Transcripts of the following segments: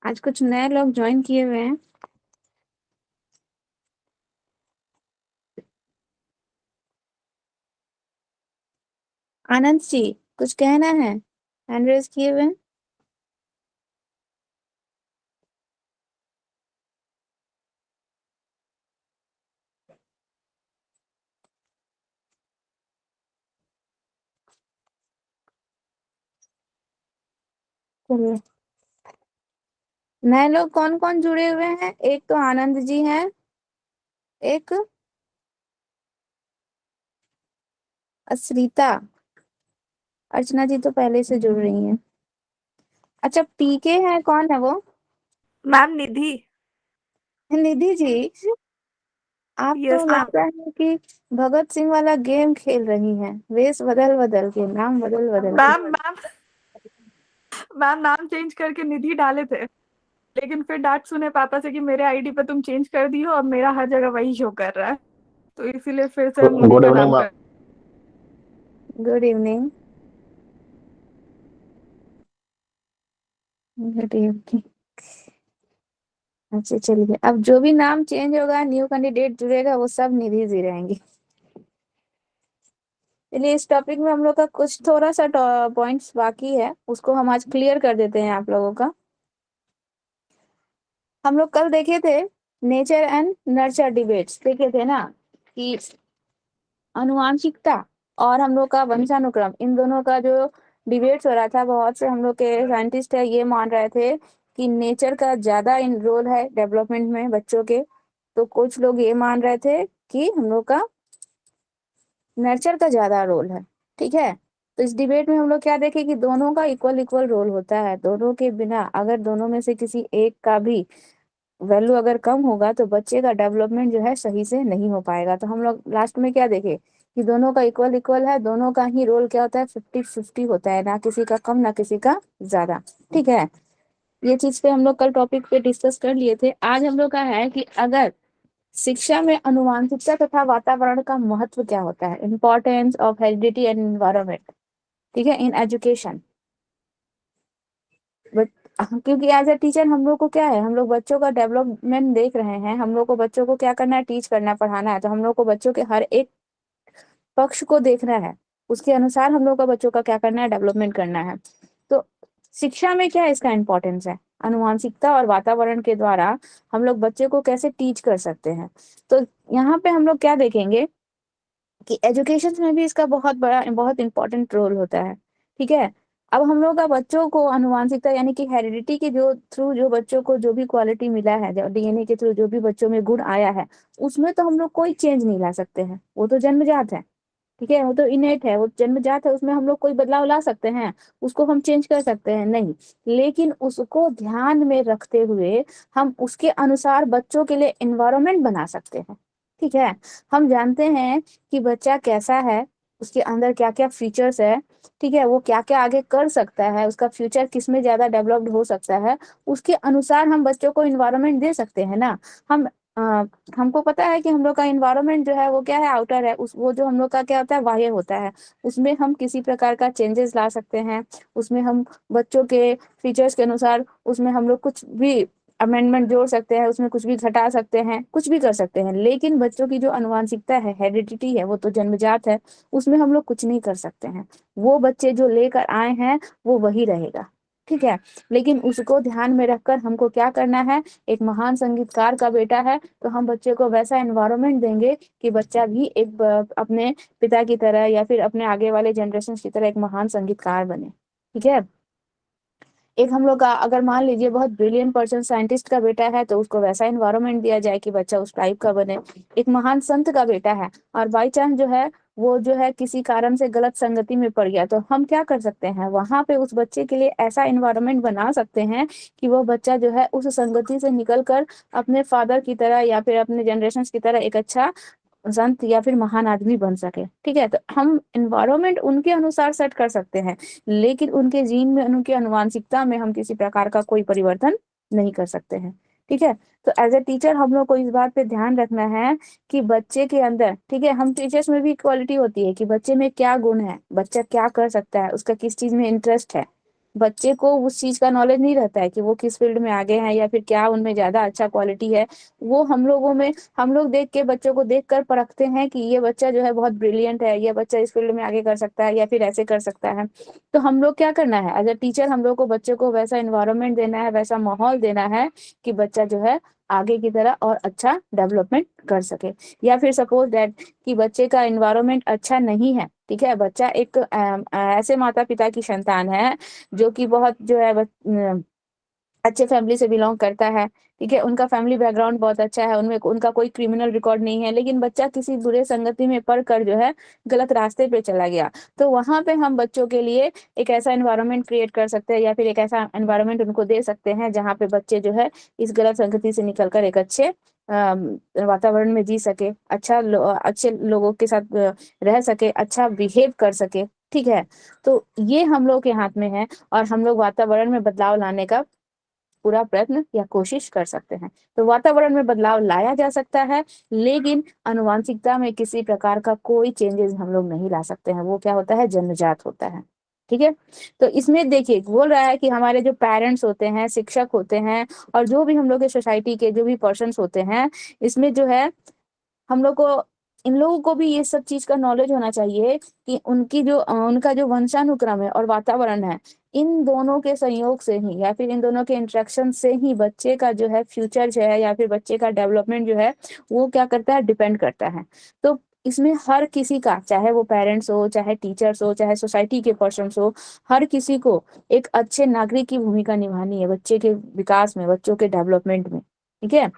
आज कुछ नए लोग ज्वाइन किए हुए हैं। आनंद जी, कुछ कहना है? हैंड रेज किए हुए हैं। चलिए, नए लोग कौन कौन जुड़े हुए हैं? एक तो आनंद जी हैं। एक अस्रिता। अर्चना जी तो पहले से जुड़ रही हैं। अच्छा, पीके है, कौन है वो? मैम निधि। निधि जी, आप तो यस मैम। लगता है कि भगत सिंह वाला गेम खेल रही हैं, वेश बदल बदल के, नाम बदल बदल के। मैम मैम मैम नाम चेंज करके निधि डाले थे, लेकिन फिर डांट सुने पापा से कि मेरे आईडी पे तुम चेंज कर दी हो, अब मेरा हर जगह वही शो कर रहा है। तो इसीलिए फिर से हम उन्हीं गुड का इवनिंग नाम मैम। कर। Good evening. Good evening. अच्छा चलिए, अब जो भी नाम चेंज होगा, न्यू कैंडिडेट जुड़ेगा, वो सब निधि जी रहेंगे। चलिए, इस टॉपिक में हम लोग का कुछ थोड़ा सा पॉइंट्स बाकी है, उसको हम आज क्लियर कर देते हैं आप लोगों का। हम लोग कल देखे थे नेचर एंड नर्चर डिबेट्स, देखे थे ना, कि आनुवांशिकता और हम लोग का वंशानुक्रम, इन दोनों का जो डिबेट्स हो रहा था। बहुत से हम लोग के साइंटिस्ट है ये मान रहे थे कि नेचर का ज्यादा इन रोल है डेवलपमेंट में बच्चों के। तो कुछ लोग ये मान रहे थे कि हम लोग का नर्चर का ज्यादा रोल है। ठीक है। तो इस डिबेट में हम लोग क्या देखें कि दोनों का इक्वल इक्वल रोल होता है। दोनों के बिना, अगर दोनों में से किसी एक का भी वैल्यू अगर कम होगा, तो बच्चे का डेवलपमेंट जो है सही से नहीं हो पाएगा। तो हम लोग लास्ट में क्या देखे कि दोनों का इक्वल इक्वल है, दोनों का ही रोल क्या होता है, 50-50 होता है, ना किसी का कम ना किसी का ज्यादा। ठीक है। ये चीज पे हम लोग कल टॉपिक पे डिस्कस कर लिए थे। आज हम लोग का है कि अगर शिक्षा में अनुवांशिकता तथा वातावरण का महत्व क्या होता है, importance of heredity and environment. ठीक है, इन एजुकेशन। बट क्योंकि एज ए टीचर हम लोग को क्या है, हम लोग बच्चों का डेवलपमेंट देख रहे हैं, हम लोग को बच्चों को क्या करना है, टीच करना है, पढ़ाना है। तो हम लोग को बच्चों के हर एक पक्ष को देखना है, उसके अनुसार हम लोग का बच्चों का क्या करना है, डेवलपमेंट करना है। तो शिक्षा में क्या इसका इम्पोर्टेंस है, अनुवांशिकता और वातावरण के द्वारा हम लोग बच्चे को कैसे टीच कर सकते हैं। तो यहाँ पे हम लोग क्या देखेंगे कि एजुकेशन में भी इसका बहुत बड़ा बहुत इंपॉर्टेंट रोल होता है। ठीक है। अब हम लोग का बच्चों को अनुवांशिकता यानी कि हेरिडिटी के जो थ्रू जो बच्चों को जो भी क्वालिटी मिला है, जो डीएनए के थ्रू जो भी बच्चों में गुण आया है, उसमें तो हम लोग कोई चेंज नहीं ला सकते हैं, वो तो जन्मजात है। ठीक है, वो तो इनेट है, वो जन्मजात है, उसमें हम लोग कोई बदलाव ला सकते हैं? उसको हम चेंज कर सकते हैं? नहीं। लेकिन उसको ध्यान में रखते हुए हम उसके अनुसार बच्चों के लिए एनवायरनमेंट बना सकते हैं। ठीक है। हम जानते हैं कि बच्चा कैसा है, उसके अंदर क्या क्या फीचर्स है। ठीक है, वो क्या क्या आगे कर सकता है, उसका फ्यूचर किस में ज्यादा डेवलप्ड हो सकता है, उसके अनुसार हम बच्चों को इन्वायरमेंट दे सकते हैं ना। हम अ, हमको पता है कि हम लोग का इन्वायरमेंट जो है वो क्या है, आउटर है, उस वो जो हम लोग का क्या होता है, बाह्य होता है। उसमें हम किसी प्रकार का चेंजेस ला सकते हैं, उसमें हम बच्चों के फीचर्स के अनुसार उसमें हम लोग कुछ भी अमेंडमेंट जोड़ सकते हैं, उसमें कुछ भी घटा सकते हैं, कुछ भी कर सकते हैं। लेकिन बच्चों की जो अनुवांशिकता है, हेरिडिटी है, वो तो जन्मजात है, उसमें हम लोग कुछ नहीं कर सकते हैं। वो बच्चे जो लेकर आए हैं वो वही रहेगा। ठीक है। लेकिन उसको ध्यान में रखकर हमको क्या करना है, एक महान संगीतकार का बेटा है, तो हम बच्चे को वैसा एनवायरनमेंट देंगे कि बच्चा भी एक अपने पिता की तरह या फिर अपने आगे वाले जनरेशन की तरह एक महान संगीतकार बने। ठीक है। एक हम लोग का अगर मान लीजिए बहुत ब्रिलियंट पर्सन साइंटिस्ट का बेटा है, तो उसको वैसा एनवायरनमेंट दिया जाए कि बच्चा उस टाइप का बने। एक महान संत का बेटा है और बाई चांस जो है वो जो है किसी कारण से गलत संगति में पड़ गया, तो हम क्या कर सकते हैं, वहां पे उस बच्चे के लिए ऐसा एनवायरनमेंट बना सकते हैं कि वो बच्चा जो है उस संगति से निकल कर अपने फादर की तरह या फिर अपने जनरेशन की तरह एक अच्छा संत या फिर महान आदमी बन सके। ठीक है। तो हम एनवायरनमेंट उनके अनुसार सेट कर सकते हैं, लेकिन उनके जीन में, उनकी अनुवांशिकता में हम किसी प्रकार का कोई परिवर्तन नहीं कर सकते हैं। ठीक है। तो एज ए टीचर हम लोग को इस बात पे ध्यान रखना है कि बच्चे के अंदर, ठीक है, हम टीचर्स में भी इक्वालिटी होती है कि बच्चे में क्या गुण है, बच्चा क्या कर सकता है, उसका किस चीज में इंटरेस्ट है। बच्चे को उस चीज का नॉलेज नहीं रहता है कि वो किस फील्ड में आगे हैं या फिर क्या उनमें ज्यादा अच्छा क्वालिटी है। वो हम लोगों में, हम लोग देख के बच्चों को देख कर परखते हैं कि ये बच्चा जो है बहुत ब्रिलियंट है, ये बच्चा इस फील्ड में आगे कर सकता है या फिर ऐसे कर सकता है। तो हम लोग क्या करना है, एज अ टीचर हम लोग को बच्चों को वैसा इन्वायरमेंट देना है, वैसा माहौल देना है कि बच्चा जो है आगे की तरह और अच्छा डेवलपमेंट कर सके। या फिर सपोज दैट कि बच्चे का इन्वायरमेंट अच्छा नहीं है, ठीक है, बच्चा एक ऐसे माता पिता की संतान है जो कि बहुत जो है अच्छे फैमिली से बिलोंग करता है, ठीक है, उनका फैमिली बैकग्राउंड बहुत अच्छा है, उनमें उनका कोई क्रिमिनल रिकॉर्ड नहीं है, लेकिन बच्चा किसी बुरे संगति में पढ़कर जो है गलत रास्ते पे चला गया। तो वहां पे हम बच्चों के लिए एक ऐसा एनवायरनमेंट क्रिएट कर सकते हैं या फिर एक ऐसा एनवायरनमेंट उनको दे सकते हैं जहाँ पे बच्चे जो है इस गलत संगति से निकलकर एक अच्छे वातावरण में जी सके, अच्छे लोगों के साथ रह सके, अच्छा बिहेव कर सके, ठीक है। तो ये हम लोग के हाथ में है और हम लोग वातावरण में बदलाव लाने का पूरा प्रयत्न या कोशिश कर सकते हैं। तो वातावरण में बदलाव लाया जा सकता है, लेकिन आनुवांशिकता में किसी प्रकार का कोई चेंजेस हम लोग नहीं ला सकते हैं, वो क्या होता है, जन्मजात होता है, ठीक है। तो इसमें देखिए बोल रहा है कि हमारे जो पेरेंट्स होते हैं, शिक्षक होते हैं, और जो भी हम लोग के सोसाइटी के जो भी पर्सन्स होते हैं, इसमें जो है हम लोग को, इन लोगों को भी ये सब चीज का नॉलेज होना चाहिए कि उनका जो वंशानुक्रम है और वातावरण है, इन दोनों के संयोग से ही या फिर इन दोनों के इंटरेक्शन से ही बच्चे का जो है फ्यूचर जो है या फिर बच्चे का डेवलपमेंट जो है वो क्या करता है, डिपेंड करता है। तो इसमें हर किसी का, चाहे वो पेरेंट्स हो, चाहे टीचर्स हो, चाहे सोसाइटी के पर्सन्स हो, हर किसी को एक अच्छे नागरिक की भूमिका निभानी है बच्चे के विकास में, बच्चों के डेवलपमेंट में, ठीक है।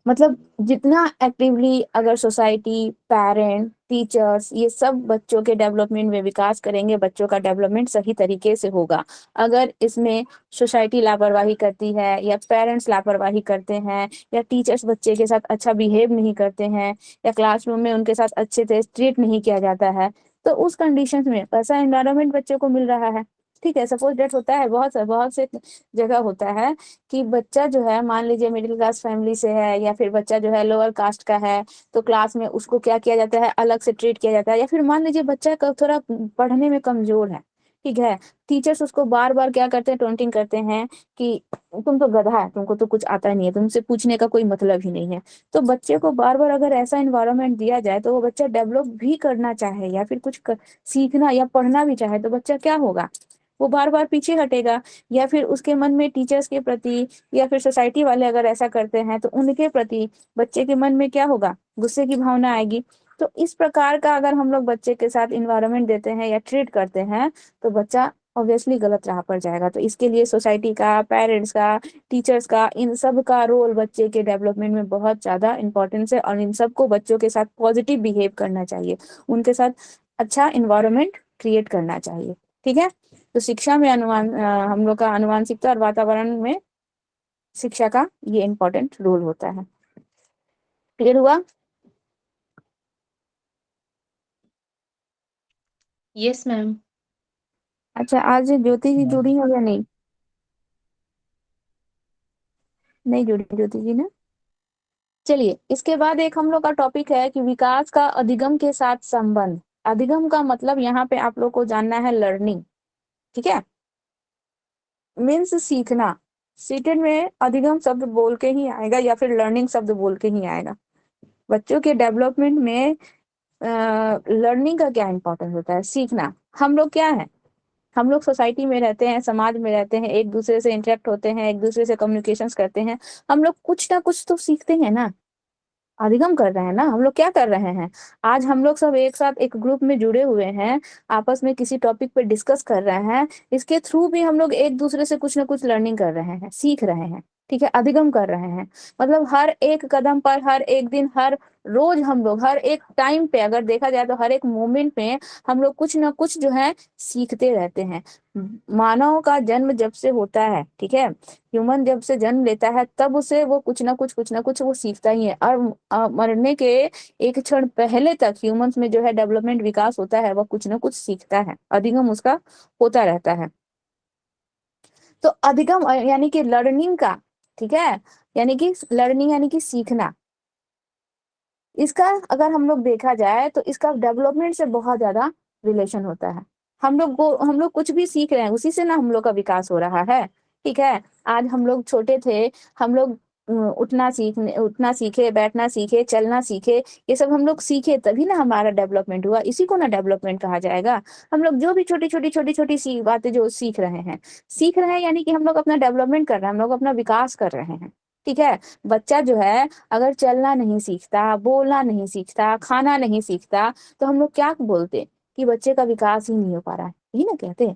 मतलब जितना एक्टिवली अगर सोसाइटी, पेरेंट, टीचर्स ये सब बच्चों के डेवलपमेंट में विकास करेंगे, बच्चों का डेवलपमेंट सही तरीके से होगा। अगर इसमें सोसाइटी लापरवाही करती है या पेरेंट्स लापरवाही करते हैं या टीचर्स बच्चे के साथ अच्छा बिहेव नहीं करते हैं या क्लासरूम में उनके साथ अच्छे से ट्रीट नहीं किया जाता है, तो उस कंडीशन में ऐसा एनवायरनमेंट बच्चे को मिल रहा है, ठीक है। सपोज डेट होता है, बहुत बहुत से जगह होता है कि बच्चा जो है, मान लीजिए मिडिल क्लास फैमिली से है या फिर बच्चा जो है लोअर कास्ट का है, तो क्लास में उसको क्या किया जाता है, अलग से ट्रीट किया जाता है। या फिर मान लीजिए बच्चा थोड़ा पढ़ने में कमजोर है, ठीक है, टीचर्स उसको बार बार क्या करते हैं, टोंटिंग करते हैं कि तुम तो गधा है, तुमको तो कुछ आता नहीं है, तुमसे पूछने का कोई मतलब ही नहीं है। तो बच्चे को बार बार अगर ऐसा इन्वायरमेंट दिया जाए तो वो बच्चा डेवलप भी करना चाहे या फिर सीखना या पढ़ना भी चाहे, तो बच्चा क्या होगा, वो बार बार पीछे हटेगा। या फिर उसके मन में टीचर्स के प्रति या फिर सोसाइटी वाले अगर ऐसा करते हैं तो उनके प्रति बच्चे के मन में क्या होगा, गुस्से की भावना आएगी। तो इस प्रकार का अगर हम लोग बच्चे के साथ इन्वायरमेंट देते हैं या ट्रीट करते हैं तो बच्चा ऑब्वियसली गलत राह पर जाएगा। तो इसके लिए सोसाइटी का, पेरेंट्स का, टीचर्स का, इन सब का रोल बच्चे के डेवलपमेंट में बहुत ज्यादा इंपॉर्टेंस है और इन सबको बच्चों के साथ पॉजिटिव बिहेव करना चाहिए, उनके साथ अच्छा इन्वायरमेंट क्रिएट करना चाहिए, ठीक है। तो शिक्षा में हम लोग का आनुवांशिकता और वातावरण में शिक्षा का ये इम्पोर्टेंट रोल होता है। क्लियर हुआ? Yes ma'am. अच्छा, आज ज्योति जी जुड़ी है या नहीं? नहीं जुड़ी ज्योति जी ना। चलिए, इसके बाद एक हम लोग का टॉपिक है कि विकास का अधिगम के साथ संबंध। अधिगम का मतलब यहाँ पे आप लोग को जानना है लर्निंग, ठीक है, मीन्स सीखना। सीटेड में अधिगम शब्द बोल के ही आएगा या फिर लर्निंग शब्द बोल के ही आएगा। बच्चों के डेवलपमेंट में लर्निंग का क्या इंपॉर्टेंस होता है, सीखना। हम लोग क्या है, हम लोग सोसाइटी में रहते हैं, समाज में रहते हैं, एक दूसरे से इंटरेक्ट होते हैं, एक दूसरे से कम्युनिकेशंस करते हैं, हम लोग कुछ ना कुछ तो सीखते हैं ना, अधिगम कर रहे हैं ना। हम लोग क्या कर रहे हैं, आज हम लोग सब एक साथ एक ग्रुप में जुड़े हुए हैं, आपस में किसी टॉपिक पे डिस्कस कर रहे हैं, इसके थ्रू भी हम लोग एक दूसरे से कुछ ना कुछ लर्निंग कर रहे हैं, सीख रहे हैं, ठीक है, अधिगम कर रहे हैं। मतलब हर एक कदम पर, हर एक दिन, हर रोज हम लोग हर एक टाइम पे अगर देखा जाए तो हर एक मोमेंट पे हम लोग कुछ ना कुछ जो है सीखते रहते हैं। मानव का जन्म जब से होता है, ठीक है, ह्यूमन जब से जन्म लेता है तब उसे वो कुछ ना कुछ वो सीखता ही है। और मरने के एक क्षण पहले तक ह्यूमंस में जो है डेवलपमेंट, विकास होता है, वह कुछ ना कुछ सीखता है, अधिगम उसका होता रहता है। तो अधिगम यानी कि लर्निंग का, ठीक है, यानी कि लर्निंग यानी कि सीखना, इसका अगर हम लोग देखा जाए तो इसका डेवलपमेंट से बहुत ज्यादा रिलेशन होता है। हम लोग कुछ भी सीख रहे हैं उसी से ना हम लोग का विकास हो रहा है। ठीक है, आज हम लोग छोटे थे, हम लोग उठना सीखे, बैठना सीखे, चलना सीखे, ये सब हम लोग सीखे तभी ना हमारा डेवलपमेंट हुआ, इसी को ना डेवलपमेंट कहा जाएगा। हम लोग जो भी छोटी छोटी सी बातें जो सीख रहे हैं यानी कि हम लोग अपना डेवलपमेंट कर रहे हैं, हम लोग अपना विकास कर रहे हैं। ठीक है, बच्चा जो है अगर चलना नहीं सीखता, बोलना नहीं सीखता, खाना नहीं सीखता, तो हम लोग क्या बोलते कि बच्चे का विकास ही नहीं हो पा रहा है, यही ना कहते हैं।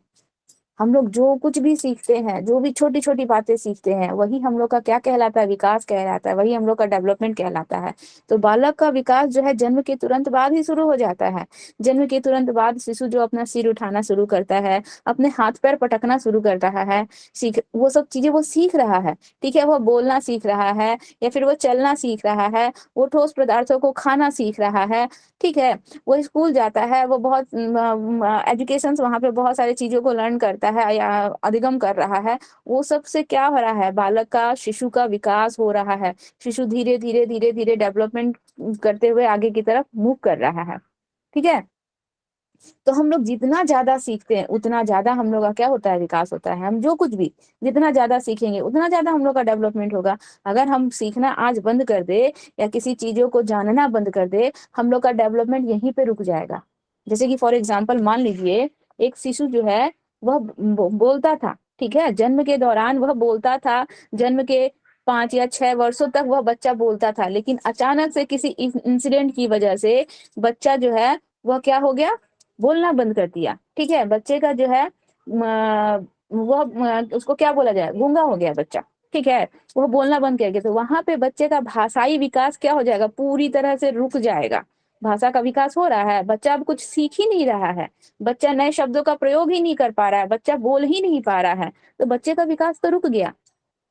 हम लोग जो कुछ भी सीखते हैं, जो भी छोटी छोटी बातें सीखते हैं, वही हम लोग का क्या कहलाता है, विकास कहलाता है, वही हम लोग का डेवलपमेंट कहलाता है। तो बालक का विकास जो है जन्म के तुरंत बाद ही शुरू हो जाता है। जन्म के तुरंत बाद शिशु जो अपना सिर उठाना शुरू करता है, अपने हाथ पैर पटकना शुरू कर रहा है, वो सब चीजें वो सीख रहा है। ठीक है, वो बोलना सीख रहा है, या फिर वो चलना सीख रहा है, वो ठोस पदार्थों को खाना सीख रहा है। ठीक है, वो स्कूल जाता है, वो बहुत एजुकेशन वहाँ पे बहुत सारी चीजों को लर्न करता है या अधिगम कर रहा है। वो सबसे क्या हो रहा है, बालक का, शिशु का विकास हो रहा है। शिशु धीरे धीरे धीरे धीरे डेवलपमेंट करते हुए आगे की तरफ मूव कर रहा है। ठीक है, तो हम लोग जितना ज्यादा सीखते हैं उतना ज्यादा हम लोग का क्या होता है, विकास होता है। हम जो कुछ भी जितना ज्यादा सीखेंगे उतना ज्यादा हम लोग का डेवलपमेंट होगा। अगर हम सीखना आज बंद कर दे या किसी चीजों को जानना बंद कर दे, हम लोग का डेवलपमेंट यहीं पे रुक जाएगा। जैसे कि फॉर एग्जाम्पल मान लीजिए, एक शिशु जो है वह बोलता था। ठीक है, जन्म के दौरान वह बोलता था, जन्म के 5 या 6 वर्षों तक वह बच्चा बोलता था, लेकिन अचानक से किसी इंसिडेंट की वजह से बच्चा जो है वह क्या हो गया, बोलना बंद कर दिया। ठीक है, बच्चे का जो है उसको क्या बोला जाए, गूंगा हो गया बच्चा। ठीक है, वो बोलना बंद कर गया, तो वहां पे बच्चे का भाषाई विकास क्या हो जाएगा, पूरी तरह से रुक जाएगा। भाषा का विकास हो रहा है, बच्चा अब कुछ सीख ही नहीं रहा है, बच्चा नए शब्दों का प्रयोग ही नहीं कर पा रहा है, बच्चा बोल ही नहीं पा रहा है, तो बच्चे का विकास तो रुक गया।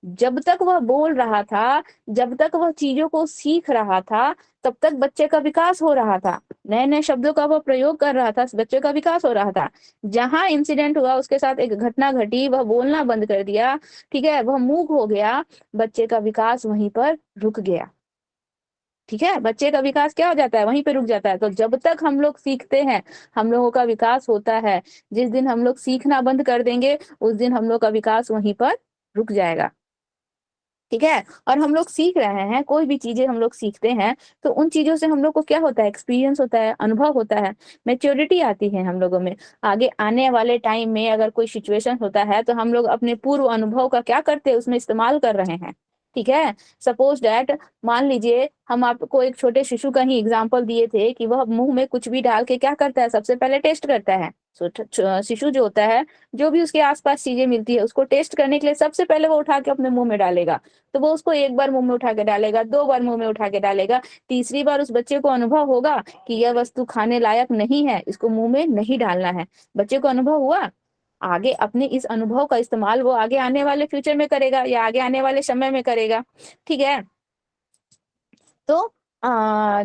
जब तक वह बोल रहा था, जब तक वह चीजों को सीख रहा था, तब तक बच्चे का विकास हो रहा था, नए नए शब्दों का वह प्रयोग कर रहा था, बच्चे का विकास हो रहा था। जहां इंसिडेंट हुआ, उसके साथ एक घटना घटी, वह बोलना बंद कर दिया, ठीक है, वह मूक हो गया, बच्चे का विकास वहीं पर रुक गया। ठीक है, बच्चे का विकास क्या हो जाता है, वहीं पे रुक जाता है। तो जब तक हम लोग सीखते हैं हम लोगों का विकास होता है। जिस दिन हम लोग सीखना बंद कर देंगे उस दिन हम लोग का विकास वहीं पर रुक जाएगा। ठीक है, और हम लोग सीख रहे हैं, कोई भी चीजें हम लोग सीखते हैं तो उन चीजों से हम लोग को क्या होता है, एक्सपीरियंस होता है, अनुभव होता है, मैच्योरिटी आती है हम लोगों में। आगे आने वाले टाइम में अगर कोई सिचुएशन होता है तो हम लोग अपने पूर्व अनुभव का क्या करते हैं, उसमें इस्तेमाल कर रहे हैं। ठीक है, सपोज डैट, मान लीजिए हम आपको एक छोटे शिशु का ही एग्जाम्पल दिए थे कि वह मुंह में कुछ भी डाल के क्या करता है, सबसे पहले टेस्ट करता है। शिशु जो होता है, जो भी उसके आसपास चीजें मिलती है उसको टेस्ट करने के लिए सबसे पहले वो उठा के अपने मुंह में डालेगा। तो वो उसको एक बार मुंह में उठा के डालेगा, 2 बार मुंह में उठा के डालेगा, तीसरी बार उस बच्चे को अनुभव होगा कि यह वस्तु खाने लायक नहीं है, इसको मुंह में नहीं डालना है। बच्चे को अनुभव हुआ, आगे अपने इस अनुभव का इस्तेमाल वो आगे आने वाले फ्यूचर में करेगा या आगे आने वाले समय में करेगा। ठीक है, तो आ,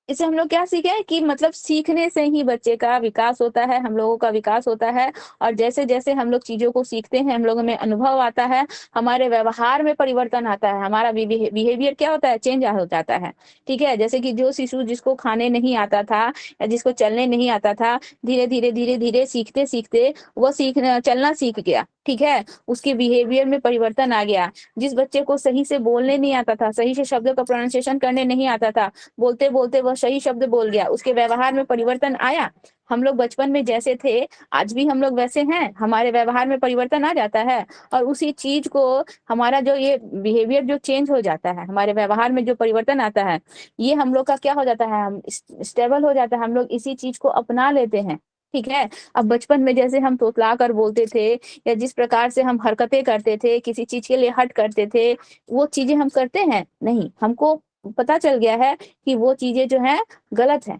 इससे हम लोग क्या सीखे कि मतलब सीखने से ही बच्चे का विकास होता है, हम लोगों का विकास होता है। और जैसे जैसे हम लोग चीजों को सीखते हैं, हम लोगों में अनुभव आता है, हमारे व्यवहार में परिवर्तन आता है, हमारा बिहेवियर क्या होता है, चेंज हो जाता है। ठीक है, जैसे कि जो शिशु जिसको खाने नहीं आता था या जिसको चलने नहीं आता था, धीरे धीरे धीरे धीरे सीखते सीखते वो चलना सीख गया। ठीक है, उसके बिहेवियर में परिवर्तन आ गया। जिस बच्चे को सही से बोलने नहीं आता था, सही से शब्दों का प्रोनाउंसिएशन करने नहीं आता था, बोलते बोलते वह सही शब्द बोल गया, उसके व्यवहार में परिवर्तन आया। हम लोग बचपन में जैसे थे आज भी हम लोग वैसे हैं, हमारे व्यवहार में परिवर्तन आ जाता है। और उसी चीज को, हमारा जो ये बिहेवियर जो चेंज हो जाता है, हमारे व्यवहार में जो परिवर्तन आता है, ये हम लोग का क्या हो जाता है, हम स्टेबल हो जाता है, हम लोग इसी चीज को अपना लेते हैं। ठीक है, अब बचपन में जैसे हम तोतला कर बोलते थे या जिस प्रकार से हम हरकतें करते थे, किसी चीज के लिए हट करते थे, वो चीजें हम करते हैं नहीं, हमको पता चल गया है कि वो चीजें जो है गलत है।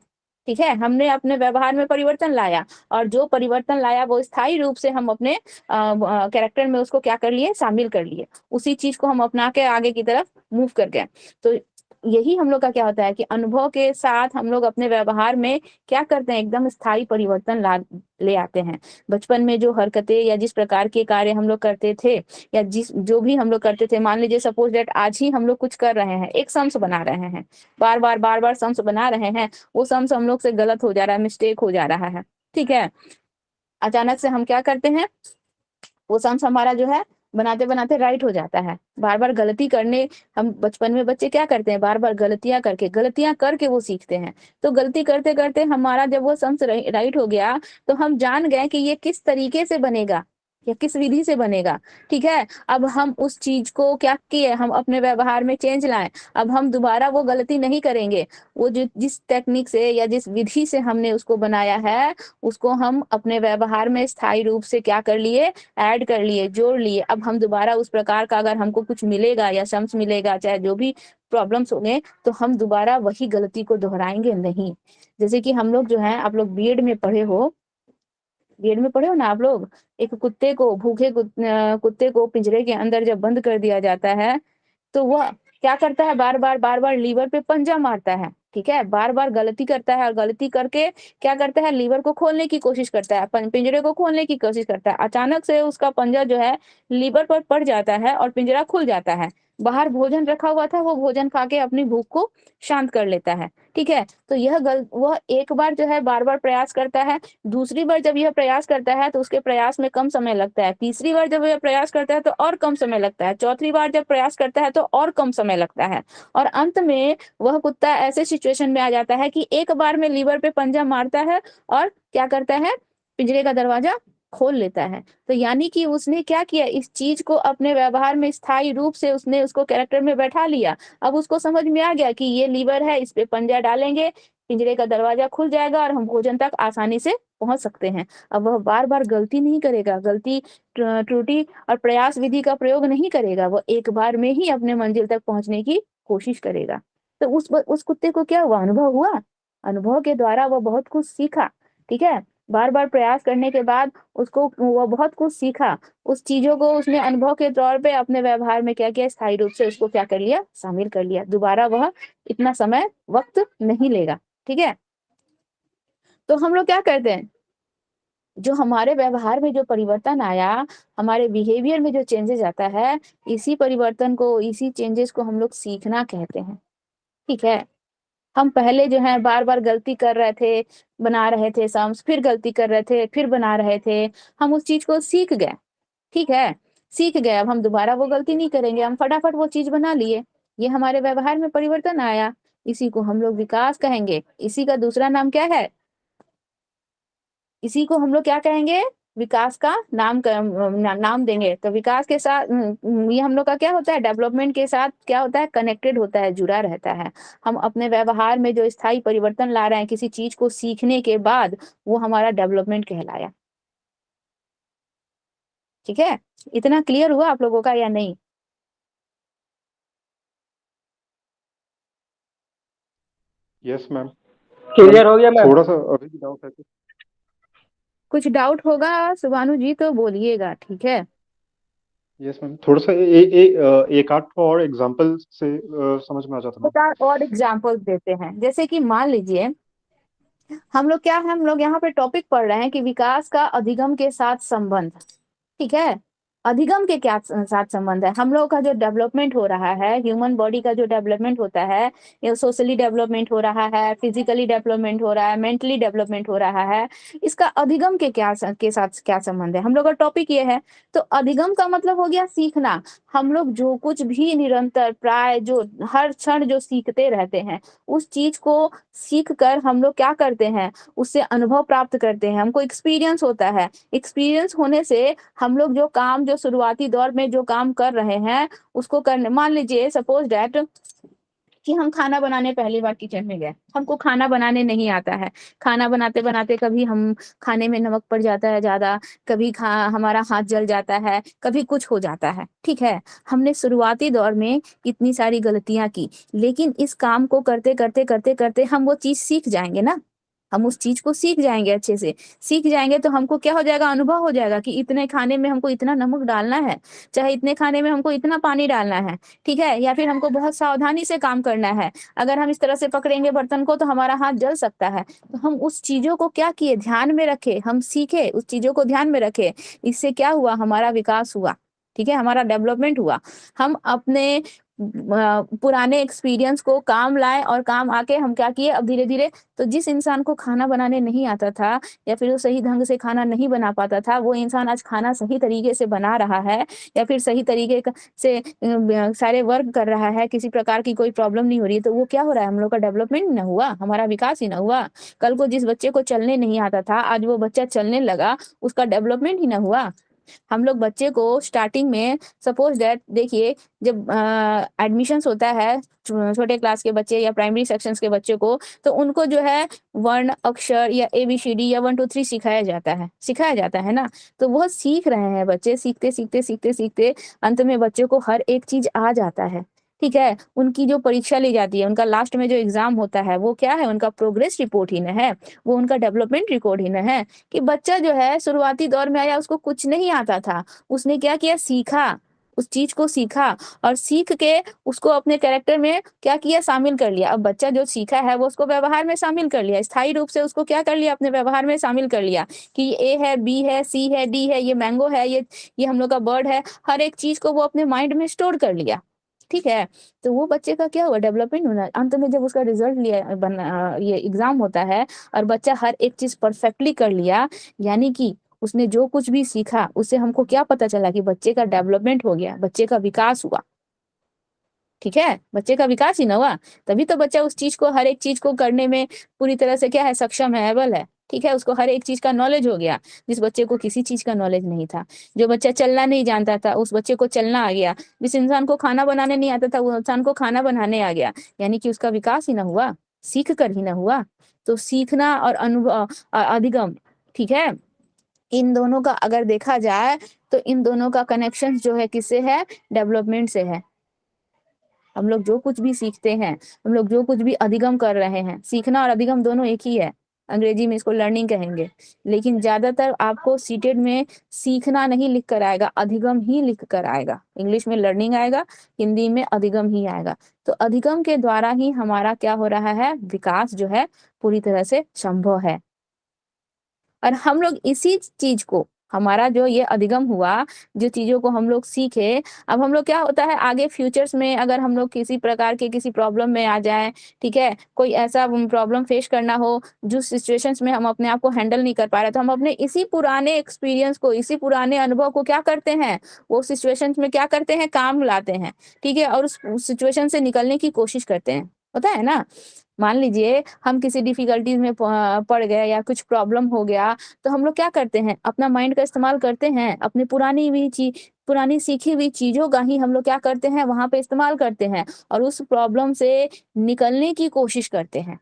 ठीक है, हमने अपने व्यवहार में परिवर्तन लाया, और जो परिवर्तन लाया वो स्थायी रूप से हम अपने कैरेक्टर में उसको क्या कर लिए, शामिल कर लिए, उसी चीज को हम अपना के आगे की तरफ मूव कर गए। तो यही हम लोग का क्या होता है कि अनुभव के साथ हम लोग अपने व्यवहार में क्या करते हैं, एकदम स्थायी परिवर्तन ला ले आते हैं। बचपन में जो हरकतें या जिस प्रकार के कार्य हम लोग करते थे, या जिस जो भी हम लोग करते थे, मान लीजिए सपोज डेट आज ही हम लोग कुछ कर रहे हैं, एक सम्स बना रहे हैं, बार बार सम्स बना रहे हैं, वो सम्स हम लोग से गलत हो जा रहा है, मिस्टेक हो जा रहा है। ठीक है। अचानक से हम क्या करते हैं, वो सम्स हमारा जो है बनाते बनाते राइट हो जाता है। बार बार गलती करने, हम बचपन में बच्चे क्या करते हैं, बार बार गलतियां करके वो सीखते हैं। तो गलती करते करते हमारा जब वो सम्स राइट हो गया, तो हम जान गए कि ये किस तरीके से बनेगा या किस विधि से बनेगा। ठीक है, अब हम उस चीज को क्या किए, हम अपने व्यवहार में चेंज लाएं। अब हम दोबारा वो गलती नहीं करेंगे। वो जो जिस टेक्निक से या जिस विधि से हमने उसको बनाया है, उसको हम अपने व्यवहार में स्थायी रूप से क्या कर लिए, ऐड कर लिए, जोड़ लिए। अब हम दोबारा उस प्रकार का अगर हमको कुछ मिलेगा या सम्स मिलेगा, चाहे जो भी प्रॉब्लम्स होंगे, तो हम दोबारा वही गलती को दोहराएंगे नहीं। जैसे कि हम लोग जो है, आप लोग बीएड में पढ़े हो, बीएड में पढ़े हो ना आप लोग, एक कुत्ते को, कुत्ते को पिंजरे के अंदर जब बंद कर दिया जाता है, तो वह क्या करता है, बार बार लीवर पे पंजा मारता है। ठीक है, बार बार गलती करता है, और गलती करके क्या करता है, लीवर को खोलने की कोशिश करता है, पिंजरे को खोलने की कोशिश करता है। अचानक से उसका पंजा जो है लीवर पर पड़ जाता है और पिंजरा खुल जाता है। बाहर भोजन रखा हुआ था, वो भोजन खा के अपनी भूख को शांत कर लेता है। ठीक है, तो वह एक बार जो है बार बार प्रयास करता है। दूसरी बार जब यह प्रयास करता है तो उसके प्रयास में कम समय लगता है। तीसरी बार जब यह प्रयास करता है तो और कम समय लगता है। चौथी बार जब प्रयास करता है तो और कम समय लगता है। और अंत में वह कुत्ता ऐसे सिचुएशन में आ जाता है कि एक बार में लीवर पे पंजा मारता है और क्या करता है, पिंजरे का दरवाजा खोल लेता है। तो यानी कि उसने क्या किया, इस चीज को अपने व्यवहार में स्थायी रूप से उसने उसको कैरेक्टर में बैठा लिया। अब उसको समझ में आ गया कि ये लीवर है, इस पे पंजा डालेंगे, पिंजरे का दरवाजा खुल जाएगा और हम भोजन तक आसानी से पहुंच सकते हैं। अब वह बार बार गलती नहीं करेगा, गलती, त्रुटि और प्रयास विधि का प्रयोग नहीं करेगा। वो एक बार में ही अपने मंजिल तक पहुंचने की कोशिश करेगा। तो उस कुत्ते को क्या हुआ, अनुभव हुआ। अनुभव के द्वारा वह बहुत कुछ सीखा। ठीक है, बार बार प्रयास करने के बाद उसको वो बहुत कुछ सीखा। उस चीजों को उसने अनुभव के तौर पे अपने व्यवहार में क्या किया, स्थायी रूप से उसको क्या कर लिया, शामिल कर लिया। दोबारा वह इतना समय वक्त नहीं लेगा। ठीक है, तो हम लोग क्या करते हैं, जो हमारे व्यवहार में जो परिवर्तन आया, हमारे बिहेवियर में जो चेंजेस आता है, इसी परिवर्तन को, इसी चेंजेस को हम लोग सीखना कहते हैं। ठीक है, हम पहले जो है बार बार गलती कर रहे थे, बना रहे थे सम्स, फिर गलती कर रहे थे, फिर बना रहे थे। हम उस चीज को सीख गए। ठीक है, सीख गए, अब हम दोबारा वो गलती नहीं करेंगे, हम फटाफट वो चीज बना लिए। ये हमारे व्यवहार में परिवर्तन आया, इसी को हम लोग विकास कहेंगे। इसी का दूसरा नाम क्या है, इसी को हम लोग क्या कहेंगे, विकास का नाम देंगे। तो विकास के साथ ये हम लोग का क्या होता है, डेवलपमेंट के साथ क्या होता है, कनेक्टेड होता है, जुड़ा रहता है। हम अपने व्यवहार में जो स्थायी परिवर्तन ला रहे हैं किसी चीज को सीखने के बाद, वो हमारा डेवलपमेंट कहलाया। ठीक है, इतना क्लियर हुआ आप लोगों का या नहीं। Yes ma'am. क्लियर हो गया मैम। थोड़ा सा अभी भी डाउट है तो। कुछ डाउट होगा सुभानु जी तो बोलिएगा। ठीक है, यस मैम, थोड़ा सा एक आध को और एग्जांपल से समझ में आ जाता मैम। कुछ और एग्जाम्पल्स देते हैं। जैसे कि मान लीजिए, हम लोग क्या है, हम लोग यहाँ पे टॉपिक पढ़ रहे हैं कि विकास का अधिगम के साथ संबंध। ठीक है, अधिगम के क्या साथ संबंध है, हम लोग का जो डेवलपमेंट हो रहा है, ह्यूमन बॉडी का जो डेवलपमेंट होता है, ये सोशली डेवलपमेंट हो रहा है, फिजिकली डेवलपमेंट हो रहा है, मेंटली डेवलपमेंट हो रहा है, इसका अधिगम के साथ क्या संबंध है, हम लोग का टॉपिक ये है। तो अधिगम का मतलब हो गया सीखना। हम लोग जो कुछ भी निरंतर प्राय जो हर क्षण जो सीखते रहते हैं, उस चीज को सीख कर हम लोग क्या करते हैं, उससे अनुभव प्राप्त करते हैं, हमको एक्सपीरियंस होता है। एक्सपीरियंस होने से हम लोग जो काम, जो शुरुआती दौर में जो काम कर रहे हैं, उसको करने, मान लीजिए सपोज डैट कि हम खाना बनाने पहली बार किचन में गए, हमको खाना बनाने नहीं आता है। खाना बनाते बनाते कभी हम खाने में नमक पड़ जाता है ज्यादा, कभी हमारा हाथ जल जाता है, कभी कुछ हो जाता है। ठीक है, हमने शुरुआती दौर में इतनी सारी गलतियां की, लेकिन इस काम को करते करते करते करते हम वो चीज सीख जाएंगे ना, हम उस चीज को सीख जाएंगे, अच्छे से सीख जाएंगे। तो हमको क्या हो जाएगा, अनुभव हो जाएगा कि इतने खाने में हमको इतना नमक डालना है, चाहे इतने खाने में हमको इतना पानी डालना है। ठीक है, या फिर हमको बहुत सावधानी से काम करना है, अगर हम इस तरह से पकड़ेंगे बर्तन को तो हमारा हाथ जल सकता है। तो हम उस चीजों को क्या किए, ध्यान में रखे, हम सीखे, उस चीजों को ध्यान में रखे। इससे क्या हुआ, हमारा विकास हुआ। ठीक है, हमारा डेवलपमेंट हुआ। हम अपने पुराने एक्सपीरियंस को काम लाए और काम आके हम क्या किए, अब धीरे धीरे तो जिस इंसान को खाना बनाने नहीं आता था या फिर वो सही ढंग से खाना नहीं बना पाता था, वो इंसान आज खाना सही तरीके से बना रहा है या फिर सही तरीके से सारे वर्क कर रहा है, किसी प्रकार की कोई प्रॉब्लम नहीं हो रही है। तो वो क्या हो रहा है, हम लोग का डेवलपमेंट ना हुआ, हमारा विकास ही ना हुआ। कल को जिस बच्चे को चलने नहीं आता था, आज वो बच्चा चलने लगा, उसका डेवलपमेंट ही ना हुआ। हम लोग बच्चे को स्टार्टिंग में सपोज दैट देखिए, जब एडमिशन्स होता है छोटे क्लास के बच्चे या प्राइमरी सेक्शंस के बच्चे को, तो उनको जो है वर्ण अक्षर या ABCD या 1 2 3 सिखाया जाता है ना। तो वो सीख रहे हैं बच्चे, सीखते सीखते सीखते सीखते अंत में बच्चे को हर एक चीज आ जाता है। ठीक है, उनकी जो परीक्षा ली जाती है, उनका लास्ट में जो एग्जाम होता है, वो क्या है, उनका प्रोग्रेस रिपोर्ट ही न है, वो उनका डेवलपमेंट रिकॉर्ड ही न है। कि बच्चा जो है शुरुआती दौर में आया, उसको कुछ नहीं आता था, उसने क्या किया, सीखा, उस चीज को सीखा और सीख के उसको अपने कैरेक्टर में क्या किया, शामिल कर लिया। अब बच्चा जो सीखा है वो उसको व्यवहार में शामिल कर लिया, स्थायी रूप से उसको क्या कर लिया, अपने व्यवहार में शामिल कर लिया कि ये A है, B है, C है, D है, ये मैंगो है, ये हम लोग का बर्ड है, हर एक चीज को वो अपने माइंड में स्टोर कर लिया। ठीक है, तो वो बच्चे का क्या हुआ, डेवलपमेंट होना। अंत में जब उसका रिजल्ट ये एग्जाम होता है और बच्चा हर एक चीज परफेक्टली कर लिया, यानी कि उसने जो कुछ भी सीखा उससे हमको क्या पता चला कि बच्चे का डेवलपमेंट हो गया, बच्चे का विकास हुआ। ठीक है, बच्चे का विकास ही ना हुआ, तभी तो बच्चा उस चीज को, हर एक चीज को करने में पूरी तरह से क्या है, सक्षम है, एबल है। ठीक है, उसको हर एक चीज का नॉलेज हो गया, जिस बच्चे को किसी चीज का नॉलेज नहीं था। जो बच्चा चलना नहीं जानता था, उस बच्चे को चलना आ गया। जिस इंसान को खाना बनाने नहीं आता था, वो इंसान को खाना बनाने आ गया। यानी कि उसका विकास ही ना हुआ, सीख कर ही ना हुआ। तो सीखना और अनुभव, अधिगम, ठीक है, इन दोनों का अगर देखा जाए तो इन दोनों का कनेक्शन जो है किससे है, डेवलपमेंट से है। हम लोग जो कुछ भी सीखते हैं, हम लोग जो कुछ भी अधिगम कर रहे हैं, सीखना और अधिगम दोनों एक ही है, अंग्रेजी में इसको लर्निंग कहेंगे। लेकिन ज्यादातर आपको सीटेड में सीखना नहीं लिख कर आएगा, अधिगम ही लिख कर आएगा। इंग्लिश में लर्निंग आएगा, हिंदी में अधिगम ही आएगा। तो अधिगम के द्वारा ही हमारा क्या हो रहा है, विकास जो है पूरी तरह से संभव है। और हम लोग इसी चीज को, हमारा जो ये अधिगम हुआ, जो चीजों को हम लोग सीखे, अब हम लोग क्या होता है, आगे फ्यूचर्स में अगर हम लोग किसी प्रकार के किसी प्रॉब्लम में आ जाए, ठीक है, कोई ऐसा प्रॉब्लम फेस करना हो जो सिचुएशंस में हम अपने आप को हैंडल नहीं कर पा रहे, तो हम अपने इसी पुराने एक्सपीरियंस को, इसी पुराने अनुभव को क्या करते हैं, वो सिचुएशंस में क्या करते हैं, काम लाते हैं। ठीक है, और उस सिचुएशन से निकलने की कोशिश करते हैं, होता है ना। मान लीजिए हम किसी डिफिकल्टीज में पड़ गए या कुछ प्रॉब्लम हो गया, तो हम लोग क्या करते हैं, अपना माइंड का इस्तेमाल करते हैं, अपनी पुरानी सीखी हुई चीजों का ही हम लोग क्या करते हैं, वहां पे इस्तेमाल करते हैं और उस प्रॉब्लम से निकलने की कोशिश करते हैं।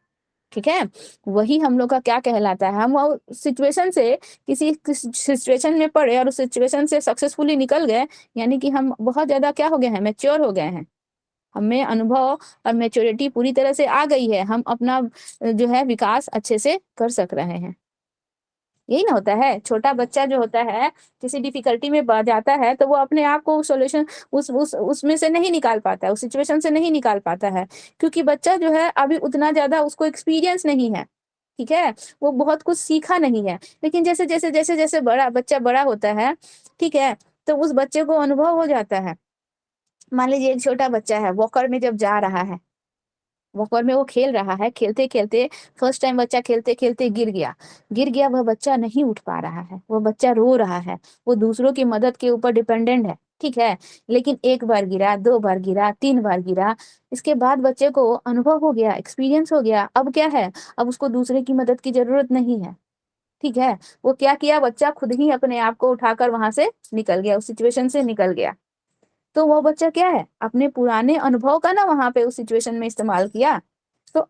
ठीक है, वही हम लोग का क्या कहलाता है, हम सिचुएशन से, किसी सिचुएशन में पड़े और उस सिचुएशन से सक्सेसफुली निकल गए, यानी कि हम बहुत ज्यादा क्या हो गए हैं, मैच्योर हो गए हैं, हमें अनुभव और मैच्योरिटी पूरी तरह से आ गई है, हम अपना जो है विकास अच्छे से कर सक रहे हैं। यही ना होता है, छोटा बच्चा जो होता है किसी डिफिकल्टी में बढ़ जाता है, तो वो अपने आप को सोल्यूशन उसमें से नहीं निकाल पाता है, उस सिचुएशन से नहीं निकाल पाता है, क्योंकि बच्चा जो है अभी उतना ज्यादा उसको एक्सपीरियंस नहीं है। ठीक है, वो बहुत कुछ सीखा नहीं है। लेकिन जैसे जैसे जैसे जैसे बच्चा बड़ा होता है, ठीक है, तो उस बच्चे को अनुभव हो जाता है। मान लीजिए एक छोटा बच्चा है, वॉकर में जब जा रहा है, वॉकर में वो खेल रहा है, खेलते खेलते फर्स्ट टाइम बच्चा खेलते खेलते गिर गया, वह बच्चा नहीं उठ पा रहा है, वो बच्चा रो रहा है, वो दूसरों की मदद के ऊपर डिपेंडेंट है। ठीक है, लेकिन एक बार गिरा, 2 बार गिरा, 3 बार गिरा, इसके बाद बच्चे को अनुभव हो गया, एक्सपीरियंस हो गया। अब क्या है, अब उसको दूसरे की मदद की जरूरत नहीं है। ठीक है, वो क्या किया, बच्चा खुद ही अपने आप को उठाकर वहां से निकल गया, उस सिचुएशन से निकल गया। तो वो बच्चा क्या है, अपने पुराने अनुभव का ना वहां पे उस सिचुएशन में इस्तेमाल किया। तो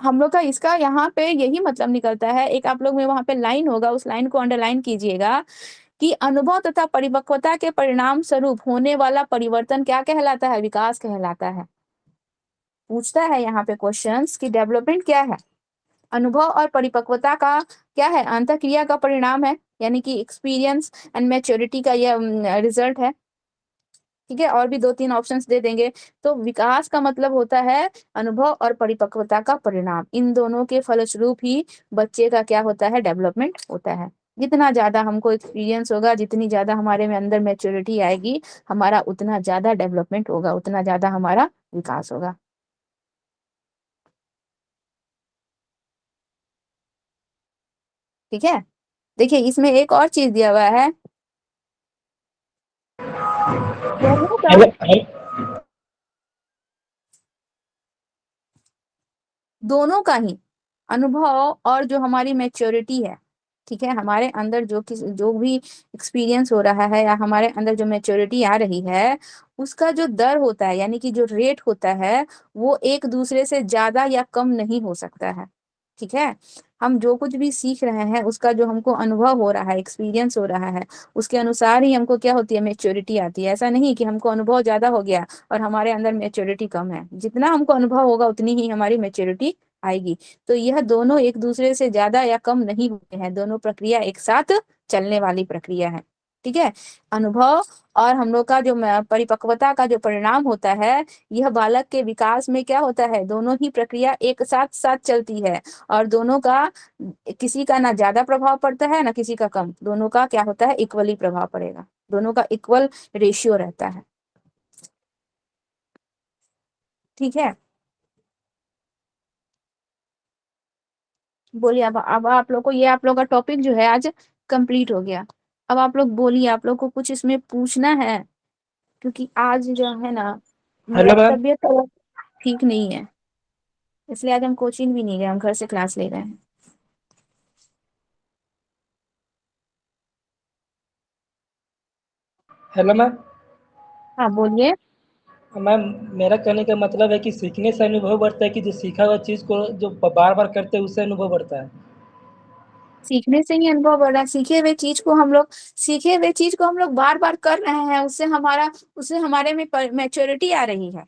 हम लोग का इसका यहाँ पे यही मतलब निकलता है, एक आप लोग में वहां पे लाइन होगा, उस लाइन को अंडरलाइन कीजिएगा कि अनुभव तथा परिपक्वता के परिणाम स्वरूप होने वाला परिवर्तन क्या कहलाता है, विकास कहलाता है। पूछता है यहाँ पे क्वेश्चंस कि डेवलपमेंट क्या है, अनुभव और परिपक्वता का क्या है, अंतःक्रिया का परिणाम है, यानी कि एक्सपीरियंस एंड मैच्योरिटी का यह रिजल्ट है। ठीक है, और भी 2-3 ऑप्शंस दे देंगे। तो विकास का मतलब होता है अनुभव और परिपक्वता का परिणाम, इन दोनों के फलस्वरूप ही बच्चे का क्या होता है, डेवलपमेंट होता है। जितना ज्यादा हमको एक्सपीरियंस होगा, जितनी ज्यादा हमारे में अंदर मैच्योरिटी आएगी, हमारा उतना ज्यादा डेवलपमेंट होगा, उतना ज्यादा हमारा विकास होगा। ठीक है। देखिए इसमें एक और चीज दिया हुआ है, दोनों का हेलो हेलो दोनों का ही अनुभव और जो हमारी मैच्योरिटी है, ठीक है, हमारे अंदर जो भी एक्सपीरियंस हो रहा है या हमारे अंदर जो मैच्योरिटी आ रही है, उसका जो दर होता है यानी कि जो रेट होता है, वो एक दूसरे से ज्यादा या कम नहीं हो सकता है। ठीक है। हम जो कुछ भी सीख रहे हैं उसका जो हमको अनुभव हो रहा है, एक्सपीरियंस हो रहा है, उसके अनुसार ही हमको क्या होती है, मैच्योरिटी आती है। ऐसा नहीं कि हमको अनुभव ज्यादा हो गया और हमारे अंदर मैच्योरिटी कम है, जितना हमको अनुभव होगा उतनी ही हमारी मैच्योरिटी आएगी। तो यह दोनों एक दूसरे से ज्यादा या कम नहीं होते हैं, दोनों प्रक्रिया एक साथ चलने वाली प्रक्रिया है। ठीक है। अनुभव और हम लोग का जो परिपक्वता का जो परिणाम होता है, यह बालक के विकास में क्या होता है, दोनों ही प्रक्रिया एक साथ साथ चलती है, और दोनों का किसी का ना ज्यादा प्रभाव पड़ता है ना किसी का कम, दोनों का क्या होता है, इक्वली प्रभाव पड़ेगा, दोनों का इक्वल रेशियो रहता है। ठीक है। बोलिए, अब आप लोग को ये आप लोग का टॉपिक जो है आज कंप्लीट हो गया। अब आप लोग बोलिए, आप लोग को कुछ इसमें पूछना है? क्योंकि आज जो है ना, मेरा हेलो मैम। तबीयत थोड़ा ठीक नहीं है, इसलिए आज हम कोचिंग भी नहीं गए, हम घर से क्लास ले रहे हैं। Hello ma'am. हाँ बोलिए। मैम, मेरा कहने का मतलब है कि सीखने से अनुभव बढ़ता है कि जो सीखा हुआ चीज़ को जो बार बार करते हैं उससे अनुभव बढ़ता है। सीखने से ही अनुभव बढ़ रहा है, सीखे हुए चीज को हम लोग बार बार कर रहे हैं, उससे हमारे में मैच्योरिटी आ रही है।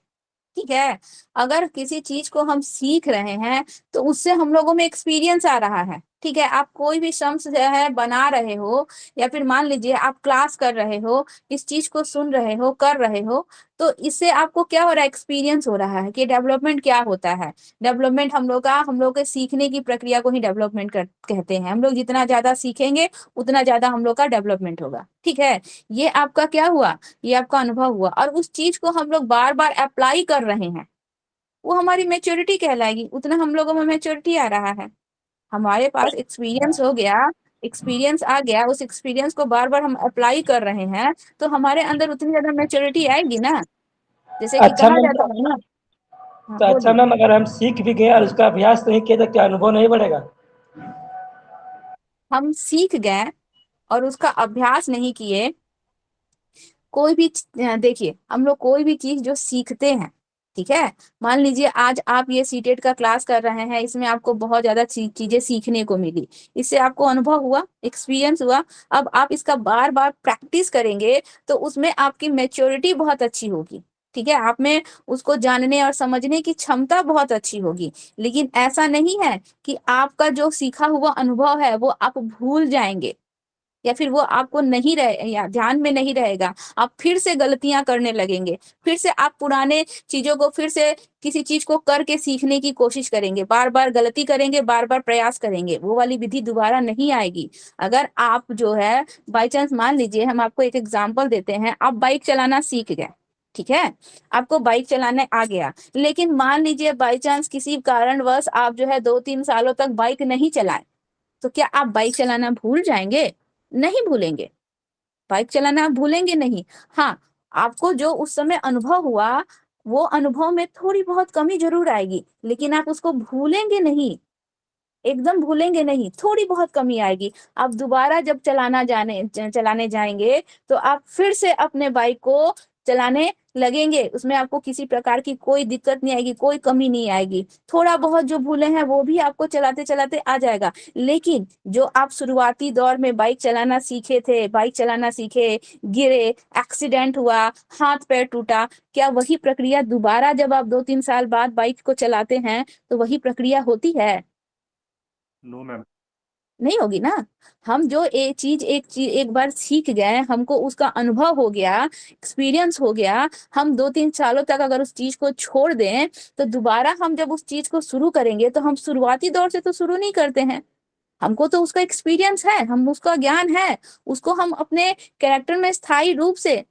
ठीक है। अगर किसी चीज को हम सीख रहे हैं तो उससे हम लोगों में एक्सपीरियंस आ रहा है। ठीक है। आप कोई भी शम्स जो है बना रहे हो, या फिर मान लीजिए आप क्लास कर रहे हो, इस चीज को सुन रहे हो, कर रहे हो, तो इससे आपको क्या हो रहा है, एक्सपीरियंस हो रहा है कि डेवलपमेंट क्या होता है। डेवलपमेंट हम लोग के सीखने की प्रक्रिया को ही डेवलपमेंट कहते हैं। हम लोग जितना ज्यादा सीखेंगे उतना ज्यादा हम लोग का डेवलपमेंट होगा। ठीक है। ये आपका क्या हुआ, ये आपका अनुभव हुआ, और उस चीज को हम लोग बार बार अप्लाई कर रहे हैं, वो हमारी मेच्योरिटी कहलाएगी, उतना हम लोगों में मेच्योरिटी आ रहा है। हमारे पास एक्सपीरियंस हो गया, एक्सपीरियंस आ गया, उस एक्सपीरियंस को बार बार हम अप्लाई कर रहे हैं, तो हमारे अंदर उतनी ज्यादा मेच्योरिटी आएगी ना। जैसे कि अच्छा कहा मैम, जाता है ना। हाँ तो अच्छा बोलिए। मैम, अगर हम सीख भी गए और उसका अभ्यास नहीं किया तो क्या अनुभव नहीं बढ़ेगा? हम सीख गए और उसका अभ्यास नहीं किए, कोई भी देखिए, हम लोग कोई भी चीज जो सीखते हैं, ठीक है, मान लीजिए आज आप ये सीटेट का क्लास कर रहे हैं, इसमें आपको बहुत ज्यादा चीजें सीखने को मिली, इससे आपको अनुभव हुआ, एक्सपीरियंस हुआ। अब आप इसका बार बार प्रैक्टिस करेंगे तो उसमें आपकी मैच्योरिटी बहुत अच्छी होगी। ठीक है। आप में उसको जानने और समझने की क्षमता बहुत अच्छी होगी। लेकिन ऐसा नहीं है कि आपका जो सीखा हुआ अनुभव है वो आप भूल जाएंगे, या फिर वो आपको नहीं रहे या ध्यान में नहीं रहेगा, आप फिर से गलतियां करने लगेंगे, फिर से आप पुराने चीजों को फिर से किसी चीज को करके सीखने की कोशिश करेंगे, बार बार गलती करेंगे, बार बार प्रयास करेंगे, वो वाली विधि दोबारा नहीं आएगी। अगर आप जो है बाई चांस, मान लीजिए हम आपको एक एग्जाम्पल देते हैं, आप बाइक चलाना सीख गए, ठीक है, आपको बाइक चलाने आ गया, लेकिन मान लीजिए बाई चांस किसी कारणवश आप जो है 2-3 सालों तक बाइक नहीं चलाए, तो क्या आप बाइक चलाना भूल जाएंगे? नहीं भूलेंगे, बाइक चलाना आप भूलेंगे नहीं। हाँ, आपको जो उस समय अनुभव हुआ, वो अनुभव में थोड़ी बहुत कमी जरूर आएगी, लेकिन आप उसको भूलेंगे नहीं, एकदम भूलेंगे नहीं, थोड़ी बहुत कमी आएगी। आप दोबारा जब चलाने जाएंगे तो आप फिर से अपने बाइक को चलाने लगेंगे, उसमें आपको किसी प्रकार की कोई दिक्कत नहीं आएगी, कोई कमी नहीं आएगी। थोड़ा बहुत जो भूले हैं वो भी आपको चलाते चलाते आ जाएगा। लेकिन जो आप शुरुआती दौर में बाइक चलाना सीखे थे, बाइक चलाना सीखे, गिरे, एक्सीडेंट हुआ, हाथ पैर टूटा, क्या वही प्रक्रिया दोबारा जब आप 2-3 साल बाद बाइक को चलाते हैं तो वही प्रक्रिया होती है? No ma'am. नहीं होगी ना। हम जो एक चीज एक बार सीख गए, हमको उसका अनुभव हो गया, एक्सपीरियंस हो गया, हम 2-3 सालों तक अगर उस चीज को छोड़ दें, तो दोबारा हम जब उस चीज को शुरू करेंगे तो हम शुरुआती दौर से तो शुरू नहीं करते हैं। हमको तो उसका एक्सपीरियंस है, हम उसका ज्ञान है, उसको हम अपने कैरेक्टर में स्थायी रूप से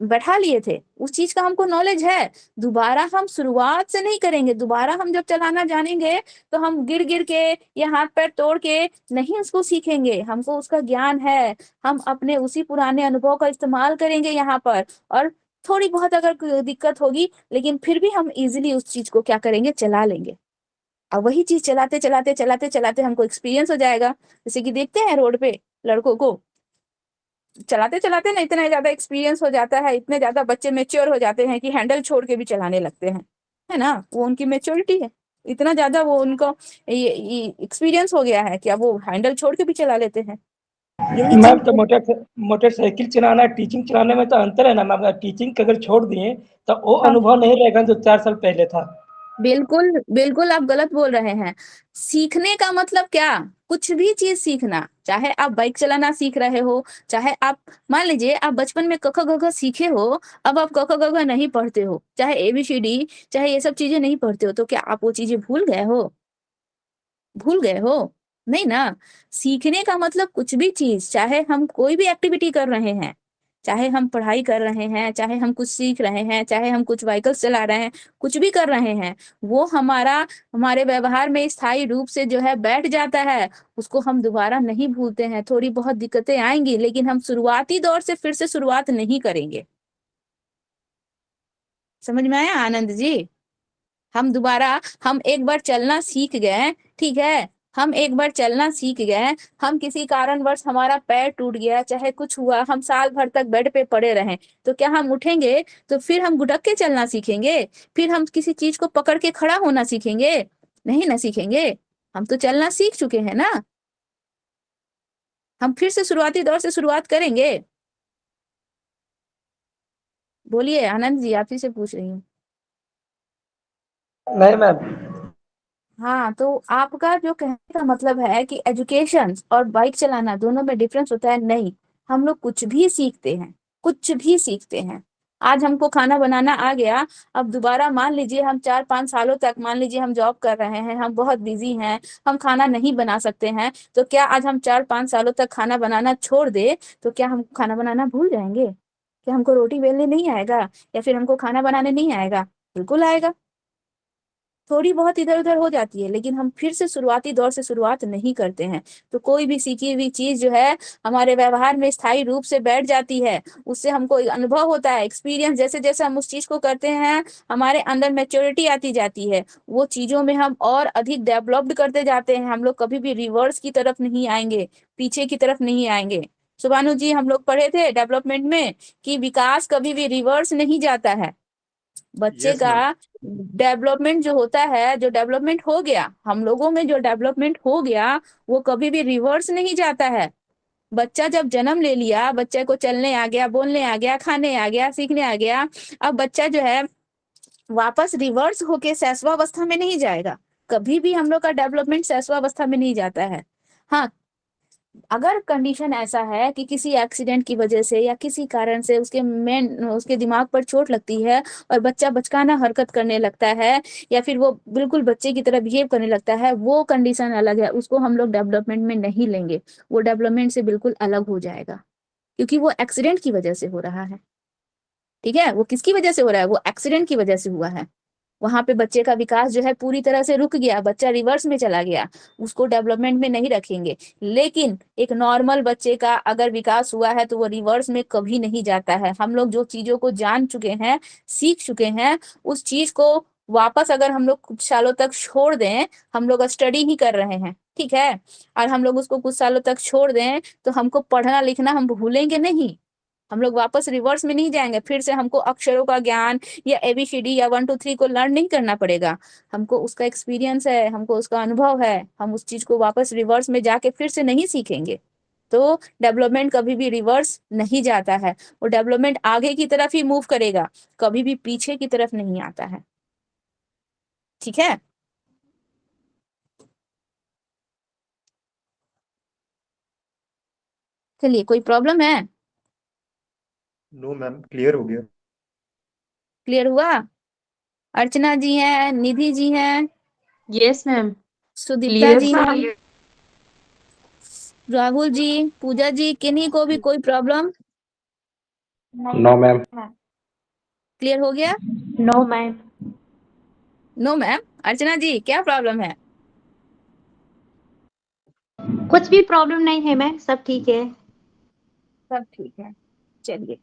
बैठा लिए थे, उस चीज का हमको नॉलेज है। दोबारा हम शुरुआत से नहीं करेंगे। दोबारा हम जब चलाना जानेंगे तो हम गिर गिर के या हाथ पैर तोड़ के नहीं उसको सीखेंगे। हमको उसका ज्ञान है, हम अपने उसी पुराने अनुभव का इस्तेमाल करेंगे यहाँ पर। और थोड़ी बहुत अगर कोई दिक्कत होगी, लेकिन फिर भी हम इजीली उस चीज को क्या करेंगे, चला लेंगे। और वही चीज चलाते चलाते चलाते चलाते हमको एक्सपीरियंस हो जाएगा। जैसे कि देखते हैं रोड पे लड़कों को चलाते चलाते ना इतना ज्यादा एक्सपीरियंस हो जाता है, इतने ज्यादा बच्चे मेच्योर हो जाते हैं कि हैंडल छोड़ के भी चलाने लगते हैं, है ना। वो उनकी मेच्योरिटी है, इतना ज्यादा वो उनको एक्सपीरियंस हो गया है कि अब वो हैंडल छोड़ के भी चला लेते हैं। यही मैम चीज तो मोटरसाइकिल चलाना टीचिंग चलाने में तो अंतर है ना मैम। अगर टीचिंग अगर छोड़ दिए तो वो हाँ, अनुभव नहीं रहेगा जो 4 साल पहले था। बिल्कुल बिल्कुल आप गलत बोल रहे हैं। सीखने का मतलब क्या, कुछ भी चीज सीखना, चाहे आप बाइक चलाना सीख रहे हो, चाहे आप मान लीजिए आप बचपन में क ख ग घ सीखे हो, अब आप क ख ग घ नहीं पढ़ते हो, चाहे ABCD, चाहे ये सब चीजें नहीं पढ़ते हो, तो क्या आप वो चीजें भूल गए हो? भूल गए हो? नहीं ना। सीखने का मतलब कुछ भी चीज, चाहे हम कोई भी एक्टिविटी कर रहे हैं, चाहे हम पढ़ाई कर रहे हैं, चाहे हम कुछ सीख रहे हैं, चाहे हम कुछ व्हीकल्स चला रहे हैं, कुछ भी कर रहे हैं, वो हमारे व्यवहार में स्थायी रूप से जो है बैठ जाता है। उसको हम दोबारा नहीं भूलते हैं। थोड़ी बहुत दिक्कतें आएंगी, लेकिन हम शुरुआती दौर से फिर से शुरुआत नहीं करेंगे। समझ में आया आनंद जी? हम एक बार चलना सीख गए, ठीक है, हम एक बार चलना सीख गए, हम किसी कारणवश हमारा पैर टूट गया, चाहे कुछ हुआ, हम साल भर तक बेड पे पड़े रहें, तो क्या हम उठेंगे तो फिर हम गुटक के चलना सीखेंगे? फिर हम किसी चीज को पकड़ के खड़ा होना सीखेंगे? नहीं ना सीखेंगे। हम तो चलना सीख चुके हैं ना। हम फिर से शुरुआती दौर से शुरुआत करेंगे। बोलिए आनंद जी, आप ही से पूछ रही हूँ। नहीं मैम। हाँ, तो आपका जो कहने का मतलब है कि एजुकेशन और बाइक चलाना दोनों में डिफरेंस होता है? नहीं, हम लोग कुछ भी सीखते हैं, कुछ भी सीखते हैं। आज हमको खाना बनाना आ गया, अब दोबारा मान लीजिए हम 4-5 सालों तक, मान लीजिए हम जॉब कर रहे हैं, हम बहुत बिजी हैं, हम खाना नहीं बना सकते हैं, तो क्या आज हम 4-5 सालों तक खाना बनाना छोड़ दे तो क्या हम खाना बनाना भूल जाएंगे? क्या हमको रोटी बेलने नहीं आएगा, या फिर हमको खाना बनाने नहीं आएगा? बिल्कुल आएगा। थोड़ी बहुत इधर उधर हो जाती है, लेकिन हम फिर से शुरुआती दौर से शुरुआत नहीं करते हैं। तो कोई भी सीखी हुई चीज जो है हमारे व्यवहार में स्थायी रूप से बैठ जाती है। उससे हमको एक अनुभव होता है, एक्सपीरियंस, जैसे जैसे हम उस चीज को करते हैं हमारे अंदर मैच्योरिटी आती जाती है। वो चीजों में हम और अधिक डेवलप्ड करते जाते हैं। हम लोग कभी भी रिवर्स की तरफ नहीं आएंगे, पीछे की तरफ नहीं आएंगे। सुभानु जी, हम लोग पढ़े थे डेवलपमेंट में कि विकास कभी भी रिवर्स नहीं जाता है। बच्चे यस का मैम। डेवलपमेंट जो होता है, जो डेवलपमेंट हो गया हम लोगों में, जो डेवलपमेंट हो गया वो कभी भी रिवर्स नहीं जाता है। बच्चा जब जन्म ले लिया, बच्चे को चलने आ गया, बोलने आ गया, खाने आ गया, सीखने आ गया, अब बच्चा जो है वापस रिवर्स होके शैशवावस्था में नहीं जाएगा। कभी भी हम लोग का डेवलपमेंट शैशवावस्था में नहीं जाता है। हाँ, अगर कंडीशन ऐसा है कि किसी एक्सीडेंट की वजह से या किसी कारण से उसके दिमाग पर चोट लगती है और बच्चा बचकाना हरकत करने लगता है, या फिर वो बिल्कुल बच्चे की तरह बिहेव करने लगता है, वो कंडीशन अलग है, उसको हम लोग डेवलपमेंट में नहीं लेंगे। वो डेवलपमेंट से बिल्कुल अलग हो जाएगा, क्योंकि वो एक्सीडेंट की वजह से हो रहा है। ठीक है, वो किसकी वजह से हो रहा है? वो एक्सीडेंट की वजह से हुआ है। वहां पे बच्चे का विकास जो है पूरी तरह से रुक गया, बच्चा रिवर्स में चला गया, उसको डेवलपमेंट में नहीं रखेंगे। लेकिन एक नॉर्मल बच्चे का अगर विकास हुआ है तो वो रिवर्स में कभी नहीं जाता है। हम लोग जो चीजों को जान चुके हैं, सीख चुके हैं, उस चीज को वापस अगर हम लोग कुछ सालों तक छोड़ दें, हम लोग स्टडी ही कर रहे हैं, ठीक है, और हम लोग उसको कुछ सालों तक छोड़ दें, तो हमको पढ़ना लिखना हम भूलेंगे नहीं। हम लोग वापस रिवर्स में नहीं जाएंगे, फिर से हमको अक्षरों का ज्ञान या ABCD या 1 2 3 को लर्न नहीं करना पड़ेगा। हमको उसका एक्सपीरियंस है, हमको उसका अनुभव है, हम उस चीज को वापस रिवर्स में जाके फिर से नहीं सीखेंगे। तो डेवलपमेंट कभी भी रिवर्स नहीं जाता है, वो डेवलपमेंट आगे की तरफ ही मूव करेगा, कभी भी पीछे की तरफ नहीं आता है। ठीक है, चलिए, कोई प्रॉब्लम है? नो मैम, क्लियर हो गया। क्लियर हुआ? अर्चना जी हैं, निधि जी हैं, यस मैम, सुदीप्ता क्लियर जी था। हैं, राहुल जी, पूजा जी, किन्हीं को भी कोई प्रॉब्लम? No ma'am. क्लियर हो गया? No ma'am. No ma'am. Archana ji, क्या प्रॉब्लम है? कुछ भी प्रॉब्लम नहीं है मैम, सब ठीक है। सब ठीक है। चलिए,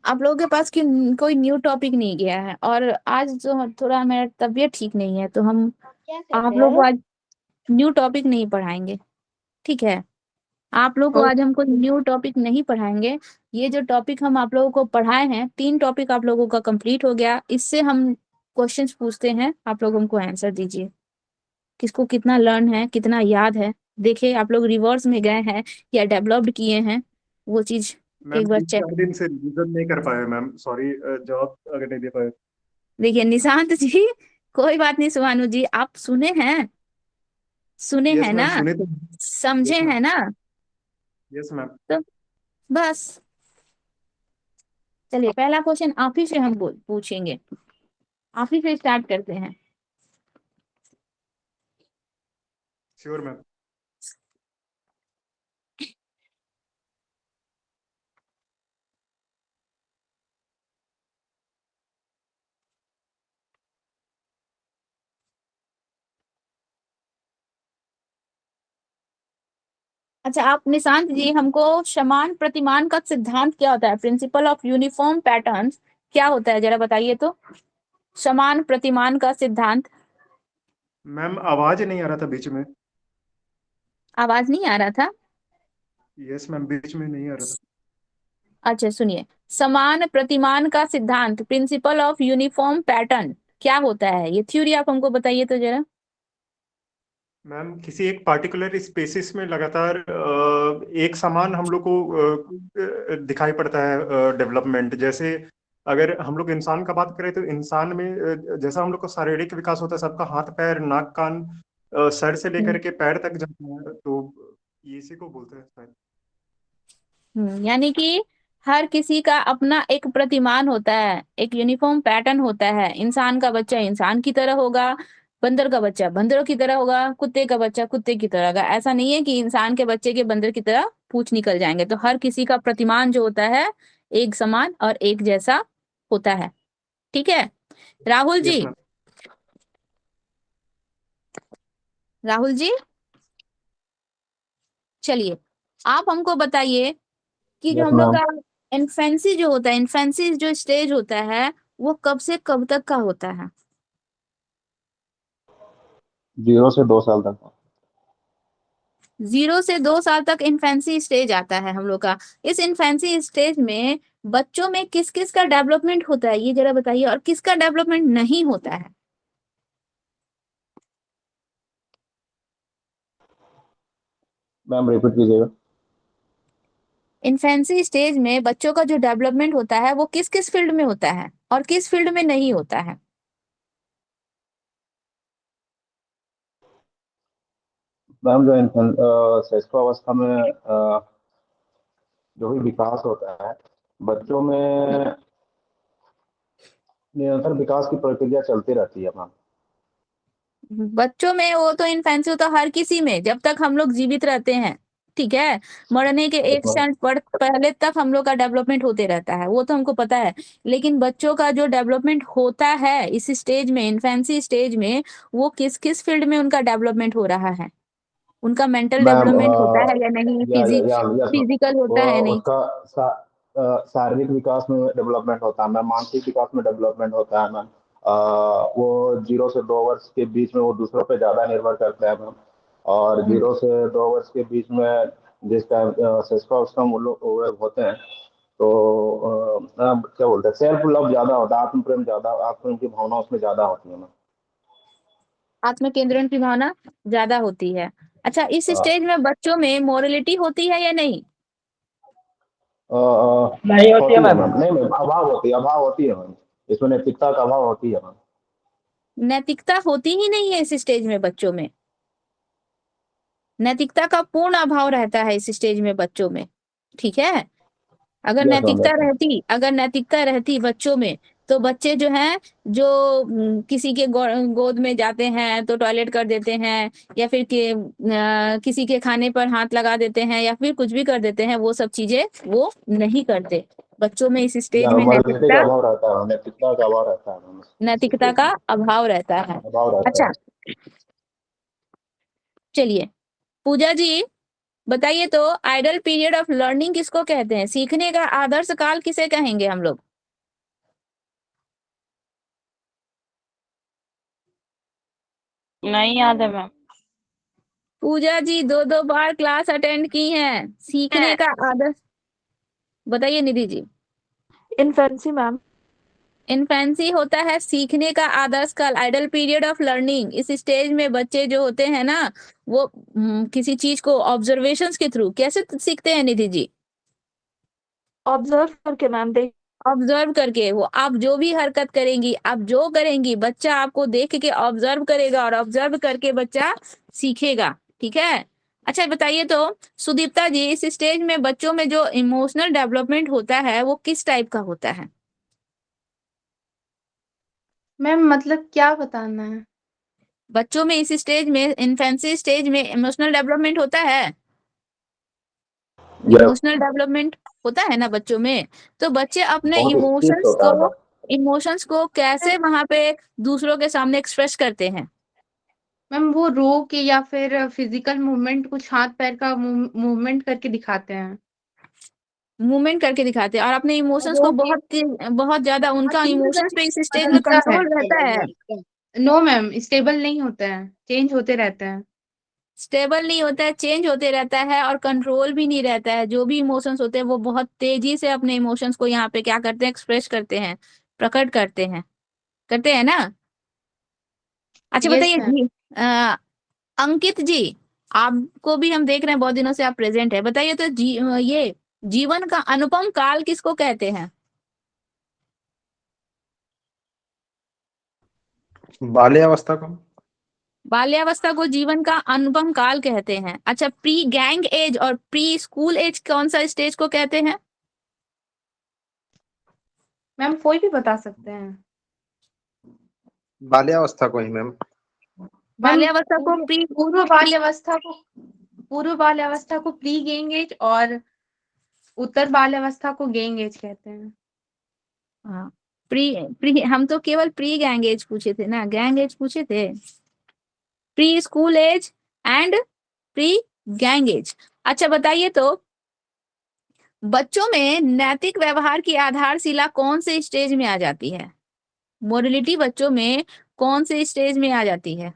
आप लोगों के पास कोई न्यू टॉपिक नहीं गया है, और आज जो थोड़ा मेरा तबीयत ठीक नहीं है, तो हम आप लोग को आज न्यू टॉपिक नहीं पढ़ाएंगे। ठीक है, आप लोग को आज हम कोई न्यू टॉपिक नहीं पढ़ाएंगे। ये जो टॉपिक हम आप लोगों को पढ़ाए हैं, 3 टॉपिक आप लोगों का कंप्लीट हो गया। इससे हम क्वेश्चंस पूछते हैं, आप लोग हमको आंसर दीजिए। किसको कितना लर्न है, कितना याद है, देखिए आप लोग रिवर्स में गए हैं या डेवलप्ड किए हैं, वो चीज मैम एक बार 3-4 चेक। दिन से रिवीजन नहीं कर पाए मैम, सॉरी, जवाब अगर नहीं दे पाए। देखिए निशांत जी, कोई बात नहीं, सुभानु जी, आप सुने हैं, सुने यस हैं मैम, ना, सुने तो। समझे यस मैम। हैं ना? Yes ma'am. तो बस, चलिए पहला क्वेश्चन आप ही से हम पूछेंगे, आप ही से स्टार्ट करते हैं। Sure ma'am. अच्छा, आप निशांत जी हमको समान प्रतिमान का सिद्धांत क्या होता है, प्रिंसिपल ऑफ यूनिफॉर्म पैटर्न्स क्या होता है, जरा बताइए तो। समान प्रतिमान का सिद्धांत। मैम आवाज नहीं आ रहा था बीच में। आवाज नहीं आ रहा था? यस मैम, बीच में नहीं आ रहा था। अच्छा सुनिए, समान प्रतिमान का सिद्धांत, प्रिंसिपल ऑफ यूनिफॉर्म पैटर्न क्या होता है, ये थ्योरी आप हमको बताइए तो जरा। मैम किसी एक पार्टिकुलर स्पेसिस में लगातार एक समान हम लोग को दिखाई पड़ता है डेवलपमेंट। जैसे अगर हम लोग इंसान का बात करें तो इंसान में जैसा हम लोग को शारीरिक विकास होता है, सबका हाथ पैर नाक कान सर से लेकर के पैर तक जाता है, तो इसी को बोलते हैं शायद। यानी कि हर किसी का अपना एक प्रतिमान होता है, एक यूनिफॉर्म पैटर्न होता है। इंसान का बच्चा इंसान की तरह होगा, बंदर का बच्चा बंदरों की तरह होगा, कुत्ते का बच्चा कुत्ते की तरह होगा। ऐसा नहीं है कि इंसान के बच्चे के बंदर की तरह पूंछ निकल जाएंगे। तो हर किसी का प्रतिमान जो होता है एक समान और एक जैसा होता है। ठीक है, राहुल यस जी, मैम। राहुल जी, चलिए आप हमको बताइए कि जो यस हम लोग मैम। का इन्फेंसी जो होता है, इन्फेंसी जो स्टेज होता है, वो कब से कब तक का होता है? 0 से 2 साल तक। 0 से 2 साल तक इन्फेंसी स्टेज आता है हम लोग का। इस इन्फेंसी स्टेज में बच्चों में किस किस का डेवलपमेंट होता है, ये जरा बताइए, और किसका डेवलपमेंट नहीं होता है? मैम रिपीट कीजिएगा। इन्फेंसी स्टेज में बच्चों का जो डेवलपमेंट होता है वो किस किस फील्ड में होता है और किस फील्ड में नहीं होता है? मैम जो शैशवावस्था में जो भी विकास होता है बच्चों में, निरंतर विकास की प्रक्रिया चलती रहती है मैम। बच्चों में वो तो इन्फेंसी होता है हर किसी में, जब तक हम लोग जीवित रहते हैं। ठीक है, मरने के यस एक मैम। क्षण पहले तक हम लोग का डेवलपमेंट होते रहता है, वो तो हमको पता है। लेकिन बच्चों का जो डेवलपमेंट होता है इस स्टेज में, इन्फेंसी स्टेज में, वो किस किस फील्ड में उनका डेवलपमेंट हो रहा है? उनका मेंटल मैम डेवलपमेंट होता है या नहीं, या यस मैम। फिजिकल वो होता है नहीं? उसका शारीरिक विकास में डेवलपमेंट होता है मैम, मानसिक विकास में डेवलपमेंट होता है मैम। वो 0 से 2 वर्ष के बीच में वो दूसरों पे ज़्यादा निर्भर करता है मैम। और हम्म, 0 से 2 वर्ष के बीच में जिस टाइम शिशुअवस्था में वो लोग होते हैं, तो क्या बोलते हैं, सेल्फ लव ज़्यादा होता है, आत्म प्रेम ज़्यादा, आत्म प्रेम की भावना उसमें ज़्यादा होती है मैम। आत्म केंद्रण की भावना ज्यादा होती है। अच्छा, इस स्टेज में बच्चों में मोरलिटी होती है या नहीं? नहीं होती है होती है मैम। मैम, नहीं मैम, अभाव होती है मैम, इसमें नैतिकता का अभाव होती है मैम। नैतिकता होती ही नहीं है इस स्टेज में बच्चों में। नैतिकता का पूर्ण अभाव रहता है इस स्टेज में बच्चों में। ठीक है, यस मैम, यस मैम। अगर नैतिकता रहती बच्चों में, तो बच्चे जो हैं जो किसी के गोद में जाते हैं तो टॉयलेट कर देते हैं, या फिर किसी के खाने पर हाथ लगा देते हैं, या फिर कुछ भी कर देते हैं, वो सब चीजें वो नहीं करते। बच्चों में इस स्टेज में मॉरलिटी का अभाव रहता है, नैतिकता का अभाव रहता है, नैतिकता का अभाव रहता है। अभाव रहता अच्छा, है। चलिए पूजा जी बताइए तो, आइडल पीरियड ऑफ लर्निंग किसको कहते हैं? सीखने का आदर्श काल किसे कहेंगे हम लोग? नहीं याद है मैम। पूजा जी 2-2 बार क्लास अटेंड की हैं। सीखने का आदर्श बताइए Nidhi ji. Infancy ma'am. Infancy होता है सीखने का आदर्श काल, आइडल पीरियड ऑफ लर्निंग। इस स्टेज में बच्चे जो होते हैं ना, वो किसी चीज को ऑब्जर्वेशंस के थ्रू कैसे सीखते हैं निधि जी? ऑब्जर्व करके मैम, देख ऑब्जर्व करके। वो आप जो भी हरकत करेंगी, आप जो करेंगी, बच्चा आपको देख के ऑब्जर्व करेगा, और ऑब्जर्व करके बच्चा सीखेगा। ठीक है। अच्छा बताइए तो सुदीप्ता जी, इस स्टेज में बच्चों में जो इमोशनल डेवलपमेंट होता है वो किस टाइप का होता है? मैम मतलब क्या बताना है? बच्चों में इस स्टेज में, इन्फेंसी स्टेज में इमोशनल डेवलपमेंट होता है। इमोशनल डेवलपमेंट होता है ना बच्चों में, तो बच्चे अपने बहुत स्थित होता है। इमोशंस को कैसे वहां पे दूसरों के सामने एक्सप्रेस करते हैं? मैम वो रो के या फिर फिजिकल मूवमेंट, कुछ हाथ पैर का मूवमेंट करके दिखाते हैं। मूवमेंट करके दिखाते हैं, और अपने इमोशंस को रो के बहुत ज्यादा, उनका इमोशंस पे इस स्टेज में कंट्रोल रहता है। नो मैम, स्टेबल नहीं होता है, चेंज होते रहता है। स्टेबल नहीं होता है, चेंज होते रहता है, और कंट्रोल भी नहीं रहता है। जो भी इमोशंस होते हैं वो बहुत तेजी से अपने इमोशंस को यहाँ पे क्या करते हैं, एक्सप्रेस करते हैं, प्रकट करते हैं ना। अच्छा यस बताइए मैम। जी, अंकित जी, आपको भी हम देख रहे हैं बहुत दिनों से आप प्रेजेंट है। बताइए तो ये जीवन का अनुपम काल किसको कहते हैं? बाल्यावस्था को। बाल्यावस्था को जीवन का अनुपम काल कहते हैं। अच्छा, प्री गैंग एज और प्री स्कूल एज कौन सा स्टेज को कहते हैं? मैम कोई भी बता सकते हैं। बाल्यावस्था को ही मैम। बाल्यावस्था को प्री पूर्व बाल्यावस्था को प्री गैंग एज और उत्तर बाल्यावस्था को गैंग एज कहते हैं। हाँ, प्री प्री हम तो केवल प्री गैंग एज पूछे थे ना, गैंग एज पूछे थे। Preschool age and pre gang age. अच्छा बताइए तो, बच्चों में नैतिक व्यवहार की आधारशिला कौन से स्टेज में आ जाती है? मोरलिटी बच्चों में कौन से स्टेज में आ जाती है?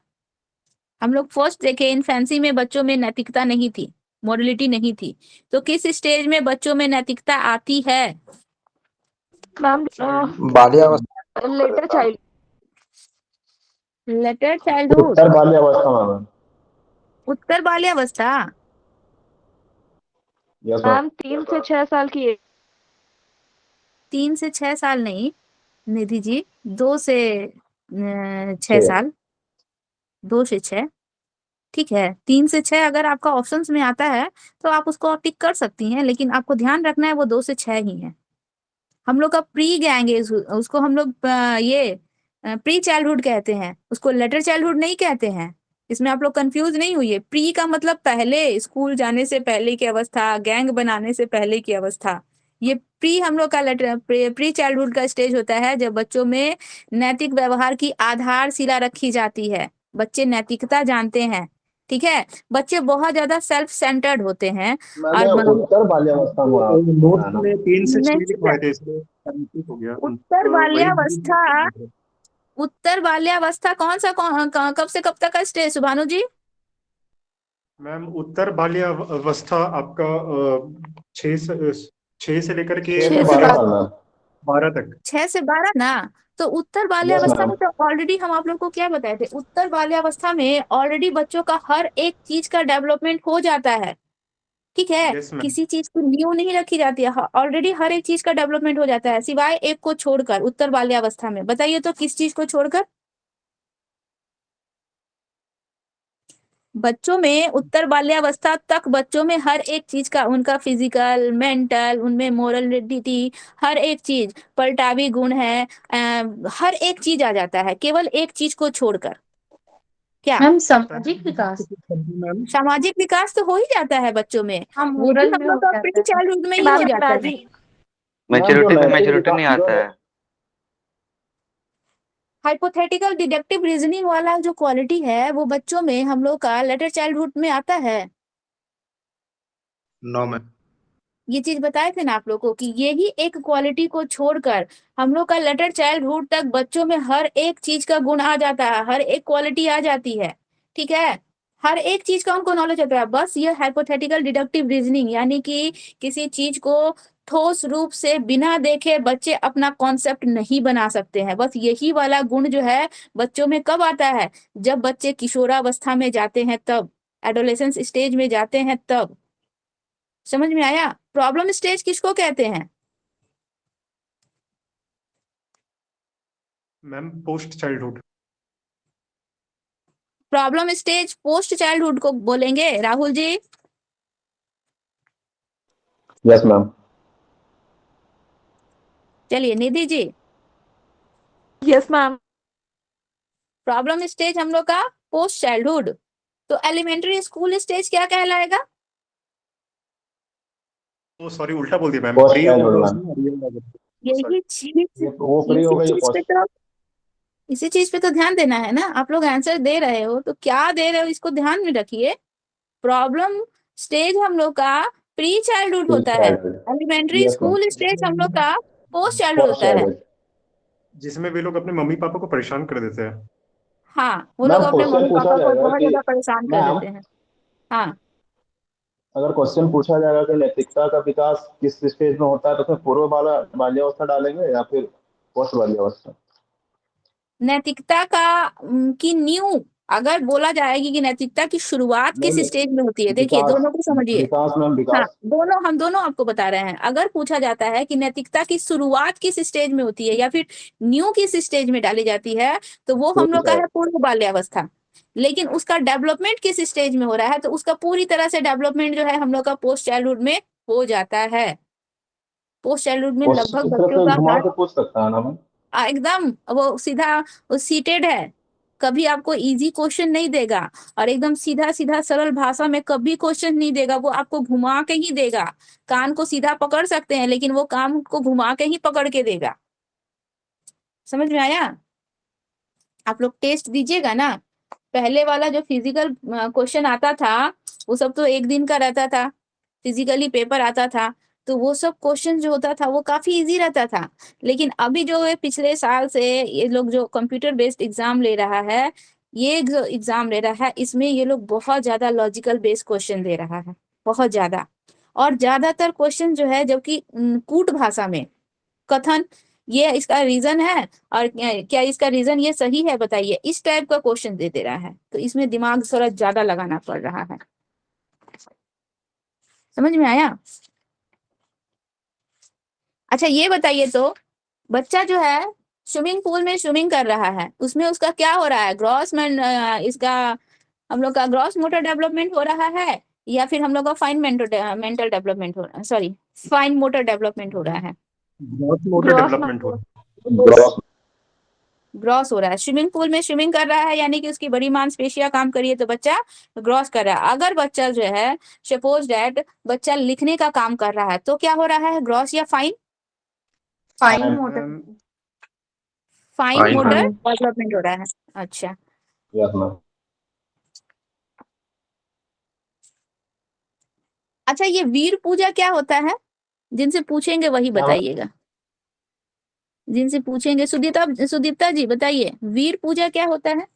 हम लोग फर्स्ट देखे, इन्फेंसी में बच्चों में नैतिकता नहीं थी, मोरलिटी नहीं थी, तो किस स्टेज में बच्चों में नैतिकता आती है? मैम बाल्यावस्था। Later child. लेटर चाइल्डहुड, उत्तर बाल्यावस्था में मैम। उत्तर बाल्यावस्था। Yes ma'am. मैम 3 से 6 साल की एज। 3 से 6 साल नहीं निधि जी, 2 से 6 6 साल, 2 से 6। ठीक है, 3 से 6 अगर आपका ऑप्शंस में आता है तो आप उसको टिक कर सकती हैं, लेकिन आपको ध्यान रखना है वो 2 से 6 ही है। हम लोग का प्री गैंग एज, उसको हम लोग ये प्री चाइल्डहुड कहते हैं, उसको लेटर चाइल्डहुड नहीं कहते हैं। इसमें आप लोग कंफ्यूज नहीं हुई है। प्री का मतलब पहले, स्कूल जाने से पहले की अवस्था, गैंग बनाने से पहले की अवस्था। ये प्री हम लोग का लेटर प्री चाइल्डहुड का स्टेज होता है, जब बच्चों में नैतिक व्यवहार की आधारशिला रखी जाती है, बच्चे नैतिकता जानते हैं। ठीक है, बच्चे बहुत ज्यादा सेल्फ सेंटर्ड होते हैं। मैंने और उत्तर बाल्यावस्था में नोट्स ना। में 3 से 6 नहीं, लिखवाए थे, इसलिए कंफ्यूज हो गया। उत्तर तो वही बाल्यावस्था, उत्तर बाल्यावस्था कौन सा कब से कब तक का स्टेज सुभानु जी? मैम उत्तर बाल्यावस्था आपका 6 से लेकर के 6 से 12 साल मैम। 12 तक। 6 से 12 ना। तो उत्तर यस बाल्यावस्था मैम। में तो ऑलरेडी हम आप लोग को क्या बताए थे, उत्तर बाल्यावस्था में ऑलरेडी बच्चों का हर एक चीज का डेवलपमेंट हो जाता है। ठीक है, यस मैम। किसी चीज को न्यू नहीं रखी जाती है, ऑलरेडी हर एक चीज का डेवलपमेंट हो जाता है, सिवाय एक को छोड़कर, उत्तर बाल्यावस्था में। बताइए तो किस चीज को छोड़कर? बच्चों में उत्तर बाल्यावस्था तक बच्चों में हर एक चीज का, उनका फिजिकल, मेंटल, उनमें मोरलिटी, हर एक चीज, पलटावी गुण है, हर एक चीज आ जाता है, केवल एक चीज को छोड़कर। क्या? मैम सामाजिक विकास। मैम सामाजिक विकास तो हो ही जाता है बच्चों में, हाँ, वो भी मोरल हम में लोग हो का जाता प्री है। चाइल्डहुड में ही मैम हो जाता है। मैजिक मैम जो मैच्योरिटी पे नैतिक मैच्योरिटी नहीं विकास जो आता है। हाइपोथेटिकल डिडक्टिव रीजनिंग वाला जो क्वालिटी है वो बच्चों में हम लोग का लेटर चाइल्डहुड में आता है। No ma'am. ये चीज बताए थे ना आप लोग को कि यही एक क्वालिटी को छोड़कर हम लोग का लेटर चाइल्डहुड तक बच्चों में हर एक चीज का गुण आ जाता है, हर एक क्वालिटी आ जाती है। ठीक है, हर एक चीज का उनको नॉलेज होता है। बस ये हाइपोथेटिकल डिडक्टिव रीजनिंग यानी कि किसी चीज को ठोस रूप से बिना देखे बच्चे अपना कॉन्सेप्ट नहीं बना सकते हैं। बस यही वाला गुण जो है बच्चों में कब आता है? जब बच्चे किशोरावस्था में जाते हैं तब, एडोलेसेंस स्टेज में जाते हैं तब। समझ में आया? प्रॉब्लम स्टेज किसको कहते हैं? Ma'am post childhood. Problem stage post childhood को बोलेंगे राहुल जी। Yes ma'am. चलिए Nidhi ji, yes ma'am. Problem stage हम लोग का पोस्ट चाइल्डहुड, तो एलिमेंट्री स्कूल स्टेज क्या कहलाएगा? ओ सॉरी, उल्टा बोल दिया मैम। पोस्ट प्री चाइल्डहुड होगा मैम। उसमें। यही चीज, वो फ्री हो इसी गई, ये चीज पे पोस्ट। तो, इसी चीज पे तो ध्यान देना है ना। आप लोग आंसर दे रहे हो तो क्या दे रहे हो इसको ध्यान में रखिए। प्रॉब्लम स्टेज हम लोग का प्री चाइल्डहुड होता है, elementary yes ma'am. School stage हम लोग का पोस्ट चाइल्डहुड पोस्ट होता है। चाइल्डहुड। जिसमें वे लोग अपने मम्मी पापा को परेशान कर देते हैं। हाँ, वो लोग मैम अपने क्वेश्चन मम्मी पूछा पापा को जाएगा बहुत कि ज्यादा परेशान कर मैम, देते हैं। हाँ, अगर क्वेश्चन पूछा जाएगा कि नैतिकता का विकास किस स्टेज में होता है, तो उसमें पूर्व बाल्यावस्था डालेंगे या फिर पोस्ट बाल्यावस्था? नैतिकता का की नींव अगर बोला जाएगी कि नैतिकता की शुरुआत नहीं किस नहीं, स्टेज में होती है, देखिए विकास। दोनों को समझिए। विकास मैम, हाँ, विकास। दोनों, हम दोनों आपको बता रहे हैं। अगर पूछा जाता है कि नैतिकता की शुरुआत किस स्टेज में होती है या फिर न्यू किस स्टेज में डाली जाती है, तो वो हम लोग का है पूर्व बाल्यावस्था। लेकिन उसका डेवलपमेंट किस स्टेज में हो रहा है, तो उसका पूरी तरह से डेवलपमेंट जो है हम लोग का पोस्ट चाइल्डहुड में हो जाता है। पोस्ट चाइल्डहुड में लगभग इस तरह बच्चों से का घुमा हर, के पूछ सकता है ना मैम? एकदम वो सीधा, वो सीटेड है, कभी आपको इजी क्वेश्चन नहीं देगा और एकदम सीधा सीधा सरल भाषा में कभी क्वेश्चन नहीं देगा। वो आपको घुमा के ही देगा। कान को सीधा पकड़ सकते हैं लेकिन वो कान को घुमा के ही पकड़ के देगा। समझ में आया? आप लोग टेस्ट दीजिएगा ना। पहले वाला जो फिजिकल क्वेश्चन आता था वो सब तो एक दिन का रहता था, फिजिकली पेपर आता था, तो वो सब क्वेश्चन जो होता था वो काफी इजी रहता था। लेकिन अभी जो है पिछले साल से ये लोग जो कंप्यूटर बेस्ड एग्जाम ले रहा है, ये जो एग्जाम ले रहा है इसमें ये लोग बहुत ज्यादा लॉजिकल बेस्ड क्वेश्चन दे रहा है, बहुत ज्यादा। और ज्यादातर क्वेश्चन जो है जबकि कूट भाषा में, कथन, ये इसका रीजन है और क्या इसका रीजन ये सही है बताइए, इस टाइप का क्वेश्चन दे रहा है। तो इसमें दिमाग थोड़ा ज्यादा लगाना पड़ रहा है। समझ में आया? अच्छा ये बताइए तो, बच्चा जो है स्विमिंग पूल में स्विमिंग कर रहा है, उसमें उसका क्या हो रहा है? ग्रॉस में इसका हम लोग का ग्रॉस मोटर डेवलपमेंट हो रहा है या फिर हम लोग का फाइन मेंटल डेवलपमेंट हो रहा है, सॉरी फाइन मोटर डेवलपमेंट हो रहा है? ग्रॉस मोटर ग्रॉस डेवलपमेंट हो। ग्रॉस। ग्रॉस हो रहा है। स्विमिंग पूल में स्विमिंग कर रहा है यानी कि उसकी बड़ी मांसपेशियां काम करिए तो बच्चा ग्रॉस कर रहा है। अगर बच्चा जो है सपोज दैट बच्चा लिखने का काम कर रहा है तो क्या हो रहा है, ग्रॉस या fine? Fine motor. Ma'am fine Fine motor है। डेवलपमेंट हो रहा है। अच्छा, यस मैम। अच्छा ये वीर पूजा क्या होता है? जिनसे पूछेंगे वही क्या? बताइएगा, जिनसे पूछेंगे। सुदीप्ता, सुदीप्ता जी बताइए, वीर पूजा क्या होता है?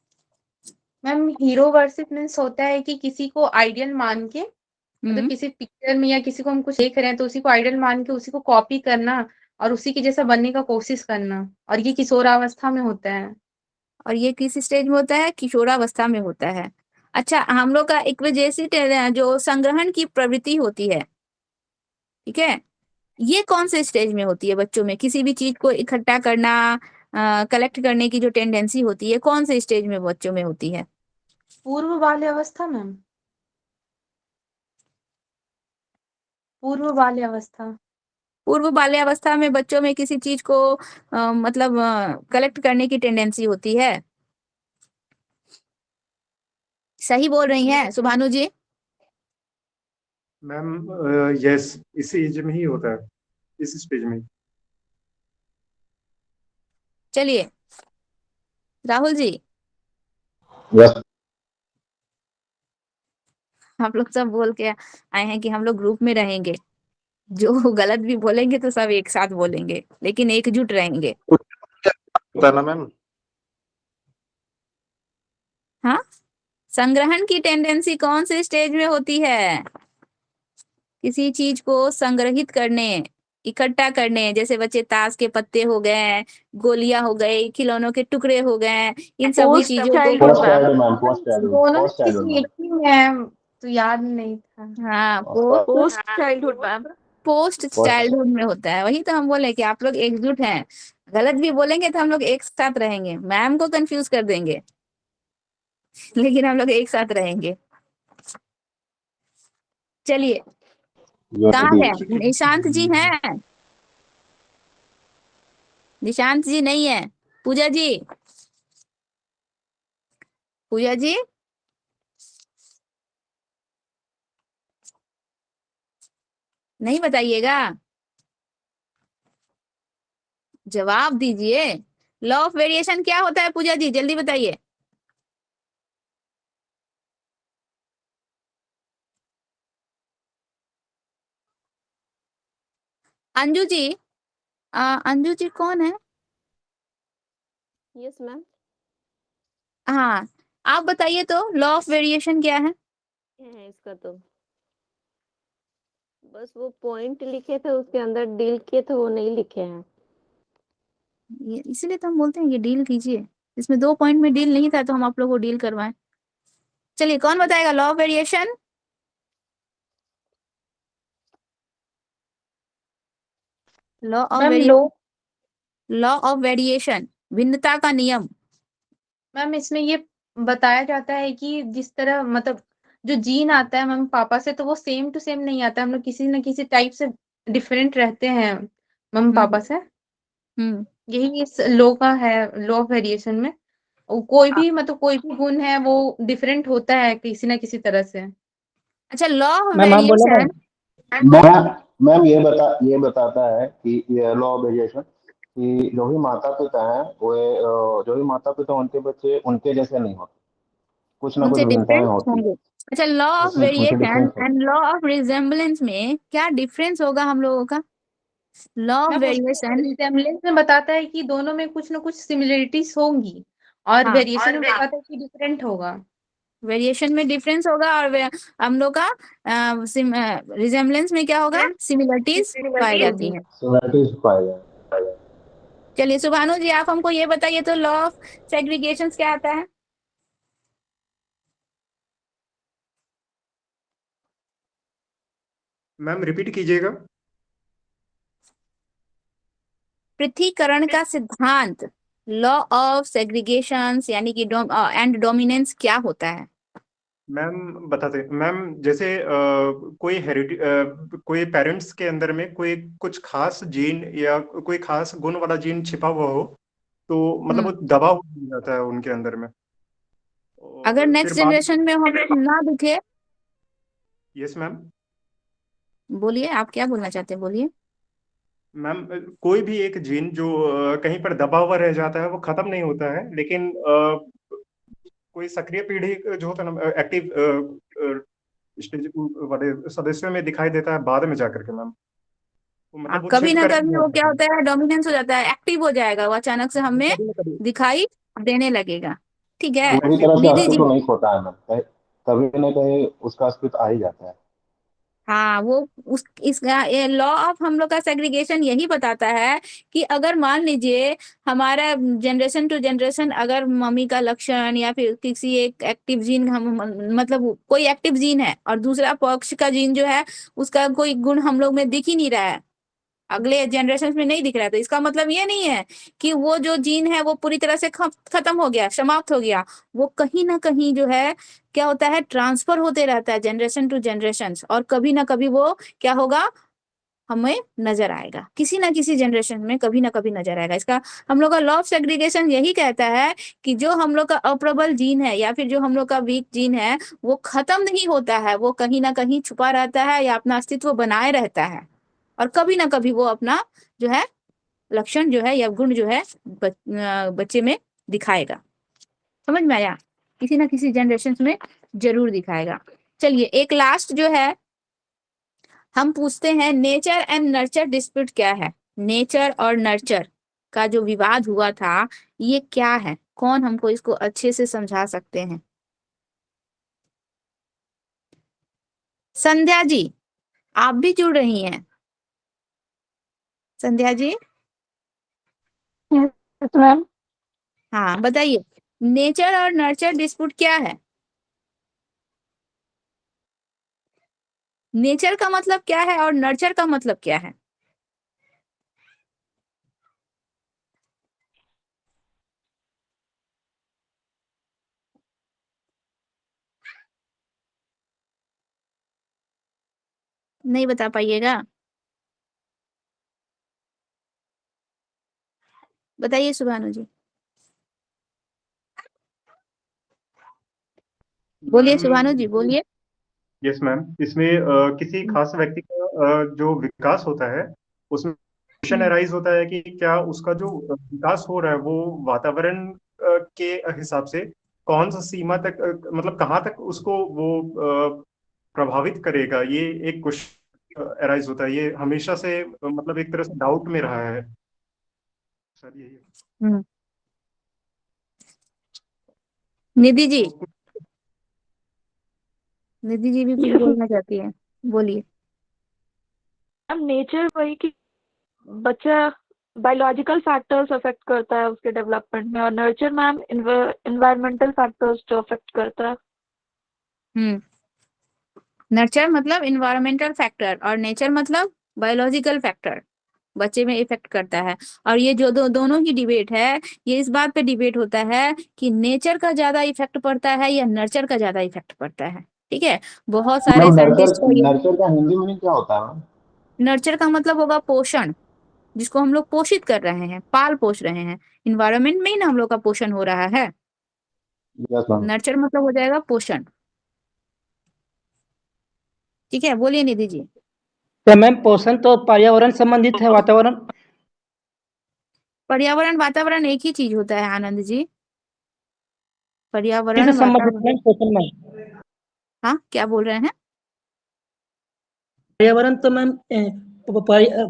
मैम हीरो वर्शिप मीन्स होता है कि किसी को आइडियल मान के, मतलब किसी पिक्चर में या किसी को हम कुछ देख रहे हैं तो उसी को आइडल मान के उसी को कॉपी करना और उसी के जैसा बनने का कोशिश करना, और ये किशोरावस्था में होता है। और ये किस स्टेज में होता है? किशोरावस्था में होता है। अच्छा, हम लोग का एक्विजिट जो संग्रहण की प्रवृत्ति होती है, ठीक है, ये कौन से स्टेज में होती है बच्चों में? किसी भी चीज को इकट्ठा करना, कलेक्ट करने की जो टेंडेंसी होती है, कौन से स्टेज में बच्चों में होती है? पूर्व बाल्यावस्था मैम, पूर्व बाल्यावस्था। पूर्व बाल्यावस्था में बच्चों में किसी चीज को मतलब कलेक्ट करने की टेंडेंसी होती है। सही बोल रही हैं सुभानु जी? मैम यस, इस एज में ही होता है, इस स्टेज में। चलिए राहुल जी, यस। आप लोग सब बोल के आए हैं कि हम लोग ग्रुप में रहेंगे, जो गलत भी बोलेंगे तो सब एक साथ बोलेंगे, लेकिन एकजुट रहेंगे। होता है ना मैम। हाँ, संग्रहण की टेंडेंसी कौन से स्टेज में होती है? किसी चीज को संग्रहित करने, इकट्ठा करने, जैसे बच्चे ताश के पत्ते हो गए, गोलियां हो गए, खिलौनों के टुकड़े हो गए, इन सभी पोस्ट चीजों को childhood post ma'am. Child ma'am, post child, दोनों पोस्ट चाइल्ड किसी मैम। एक ही में है, तो याद नहीं था। हाँ, post childhood ma'am. Post childhood में होता है। वही तो हम बोले कि आप लोग एकजुट हैं, गलत भी बोलेंगे तो हम लोग एक साथ रहेंगे, मैम को कंफ्यूज कर देंगे लेकिन हम लोग एक साथ रहेंगे। चलिए, कहाँ है निशांत जी? हैं निशांत जी? नहीं है। पूजा जी, पूजा जी, नहीं बताइएगा, जवाब दीजिए। लॉ ऑफ वेरिएशन क्या होता है पूजा जी, जल्दी बताइए। अंजू जी, अंजू जी कौन है? Yes ma'am. हाँ, आप बताइए तो लॉ ऑफ वेरिएशन क्या है? है इसका तो बस वो पॉइंट लिखे थे, उसके अंदर डील किए थे, वो नहीं लिखे हैं। ये इसीलिए तो हम बोलते हैं कि डील कीजिए। इसमें 2 पॉइंट में डील नहीं था तो हम आप लोगों को डील करवाएं। चलिए, कौन बताएगा law of variation? Law of ma'am variation, law of variation, भिन्नता का नियम। मैम इसमें ये बताया जाता है कि जिस तरह मतलब जो जीन आता है मैम पापा से, तो वो सेम टू सेम नहीं आता, हम लोग किसी न किसी टाइप से डिफरेंट रहते हैं मैम पापा से। हम्म यही इस लॉ का है, लॉ ऑफ वेरिएशन में। कोई भी मतलब कोई भी गुण है वो डिफरेंट होता है किसी न किसी तरह से। अच्छा, लॉ ऑफ मैम हम बोले वेरिएशन, मैम, मैम ये बताता है कि ये लॉ ऑफ वेरिएशन कि जो भी माता पिता हैं वो जो भी माता पिता उनके बच्चे उनके जैसे नहीं होते, कुछ ना कुछ उनसे भिन्नताएं डिफरेंस होती है। होंगे। अच्छा, लॉ ऑफ उनके वेरिएशन डिफरेंस होते एंड लॉ ऑफ रिजेम्बलेंस में क्या डिफरेंस होगा हम लोगों का? लॉ ऑफ मैम उसमें वेरिएशन, रिसेम्बलेंस में बताता है कि दोनों में कुछ ना कुछ सिमिलरिटीज होंगी, और हाँ, वेरिएशन में बताता है कि डिफरेंट होगा। वेरिएशन में डिफरेंस होगा और हम लोग का रिजेम्बलेंस में क्या होगा? सिमिलरिटीज पाई जाती होगी। हैं। सिमिलरिटीज पाए जाए। चलिए सुभानु जी, आप हमको ये बताइए तो लॉ ऑफ सेग्रीगेशन क्या आता है? मैम रिपीट कीजिएगा। पृथक्करण का सिद्धांत, लॉ ऑफ सेग्रीगेशन यानी कि एंड डोमिनेंस क्या होता है? मैम बताते, मैम जैसे कोई पेरेंट्स के अंदर में कोई कुछ खास जीन या कोई खास गुण वाला जीन छिपा हुआ हो, तो मतलब वो दबा हुआ जाता है उनके अंदर में, अगर और फिर नेक्स्ट बाद। जनरेशन में हमें ना दिखे? Yes ma'am. बोलिए, आप क्या बोलना चाहते हैं, बोलिए। मैम कोई भी एक जीन जो कहीं पर दबा हुआ रह जाता है वो खत्म नहीं होता है, लेकिन कोई सक्रिय पीढ़ी जो होता है ना, एक्टिव स्टेज वाले सदस्यों में दिखाई देता है बाद में जाकर के मैम, तो मतलब वो कभी छिप ना कर कभी वो क्या होता है, डोमिनेंस हो जाता है, एक्टिव हो जाएगा, वो अचानक से हमें कभी ना कभी। दिखाई देने लगेगा। ठीक है पूरी तरह से निधि जी? अस्तित्व नहीं खोता है मैम, कभी न कहीं उसका अस्तित्व आ ही जाता है। हाँ, वो उस इसका लॉ ऑफ हम लोग का सेग्रीगेशन यही बताता है कि अगर मान लीजिए हमारा जनरेशन टू जनरेशन अगर मम्मी का लक्षण या फिर किसी एक एक्टिव जीन, हम मतलब कोई एक्टिव जीन है और दूसरा पक्ष का जीन जो है उसका कोई गुण हम लोग में दिख ही नहीं रहा है, अगले जनरेशन में नहीं दिख रहा है। तो इसका मतलब ये नहीं है कि वो जो जीन है वो पूरी तरह से खत्म हो गया, समाप्त हो गया। वो कहीं ना कहीं जो है क्या होता है, ट्रांसफर होते रहता है जनरेशन टू जनरेशन, और कभी ना कभी वो क्या होगा, हमें नजर आएगा, किसी ना किसी जनरेशन में कभी ना कभी नजर आएगा। इसका हम लोग का लॉ ऑफ सेग्रीगेशन यही कहता है कि जो हम लोग का अप्रबल जीन है या फिर जो हम लोग का वीक जीन है वो खत्म नहीं होता है, वो कहीं ना कहीं छुपा रहता है या अपना अस्तित्व बनाए रहता है, और कभी ना कभी वो अपना जो है लक्षण जो है या गुण जो है बच्चे में दिखाएगा। समझ में आया? किसी ना किसी जनरेशन में जरूर दिखाएगा। चलिए एक लास्ट जो है हम पूछते हैं, नेचर एंड नर्चर डिस्प्यूट क्या है? नेचर और नर्चर का जो विवाद हुआ था ये क्या है? कौन हमको इसको अच्छे से समझा सकते हैं? संध्या जी, आप भी जुड़ रही हैं? Sandhya ji yes ma'am. हाँ बताइए, नेचर और नर्चर डिस्प्यूट क्या है? नेचर का मतलब क्या है और नर्चर का मतलब क्या है? नहीं बता पाइएगा? बताइए सुभानु जी, बोलिए सुभानु जी बोलिए। यस मैम, इसमें किसी खास व्यक्ति का जो विकास होता है उसमें क्वेश्चन अराइज होता है कि क्या उसका जो विकास हो रहा है वो वातावरण के हिसाब से कौन सा सीमा तक मतलब कहाँ तक उसको वो प्रभावित करेगा, ये एक क्वेश्चन अराइज होता है। ये हमेशा से मतलब एक तरह से डाउट में रहा है सर, यही है। हम्म, निधि जी, तो निधि जी भी कुछ बोलना चाहती है, बोलिए। मैम नेचर वही कि बच्चा बायोलॉजिकल फैक्टर्स अफेक्ट करता है उसके डेवलपमेंट में, और नर्चर मैम इन्वायरमेंटल फैक्टर्स जो अफेक्ट करता है। नर्चर मतलब इन्वायरमेंटल फैक्टर और नेचर मतलब बायोलॉजिकल फैक्टर बच्चे में इफेक्ट करता है। और ये जो दोनों ही डिबेट है ये इस बात पे डिबेट होता है कि नेचर का ज्यादा इफेक्ट पड़ता है या नर्चर का ज्यादा इफेक्ट पड़ता है। ठीक है, बहुत सारे मैम साइंटिस्ट को ये, नर्चर का हिंदी मीनिंग क्या होता है मैम? नर्चर का मतलब होगा पोषण, जिसको हम लोग पोषित कर रहे हैं, पाल पोष रहे हैं, इन्वायरमेंट में ही ना हम लोग का पोषण हो रहा है। Yes ma'am. नर्चर मतलब हो जाएगा पोषण। ठीक है, बोलिए निधि जी। तो मैम पोषण तो पर्यावरण संबंधित है, वातावरण पर्यावरण वातावरण एक ही चीज होता है आनंद जी, पर्यावरण किससे संबंधित वातावरण। है पोषण में? हाँ क्या बोल रहे हैं? पर्यावरण तो मैम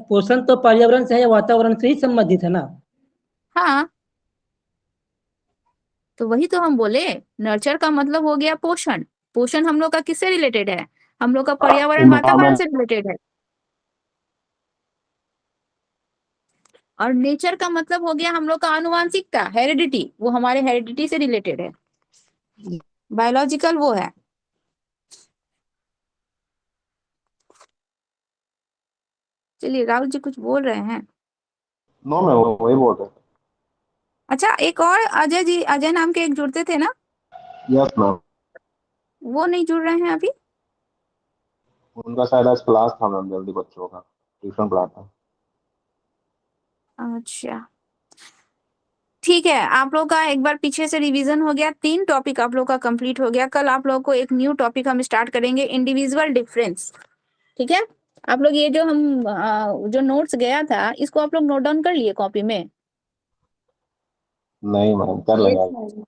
पोषण तो पर्यावरण से है या वातावरण से ही संबंधित है ना? हाँ तो वही तो हम बोले, नर्चर का मतलब हो गया पोषण। पोषण हम लोग का किससे रिलेटेड है? हम लोग का पर्यावरण हाँ वातावरण मैम। से रिलेटेड है। और नेचर का मतलब हो गया हम लोग का आनुवांशिकता, हेरिडिटी, वो हमारे हेरिडिटी से रिलेटेड है, बायोलॉजिकल वो है। चलिए राहुल जी कुछ बोल रहे हैं? नो मैम, वही बोल रहे अच्छा एक और अजय जी, अजय नाम के एक जुड़ते थे ना, हैं। Yes ma'am. वो नहीं जुड़ रहे हैं अभी? उनका शायद आज क्लास था मैम, जल्दी बच्चों का ट्यूशन पढ़ाता। अच्छा ठीक है, आप लोग का एक बार पीछे से रिवीजन हो गया, 3 टॉपिक आप लोग का कंप्लीट हो गया। कल आप लोग को एक न्यू टॉपिक हम स्टार्ट करेंगे, इंडिविजुअल डिफरेंस। ठीक है, आप लोग ये जो हम जो नोट्स गया था इसको आप लोग नोट डाउन कर लिए कॉपी में? नहीं मैम, कर लेंगे।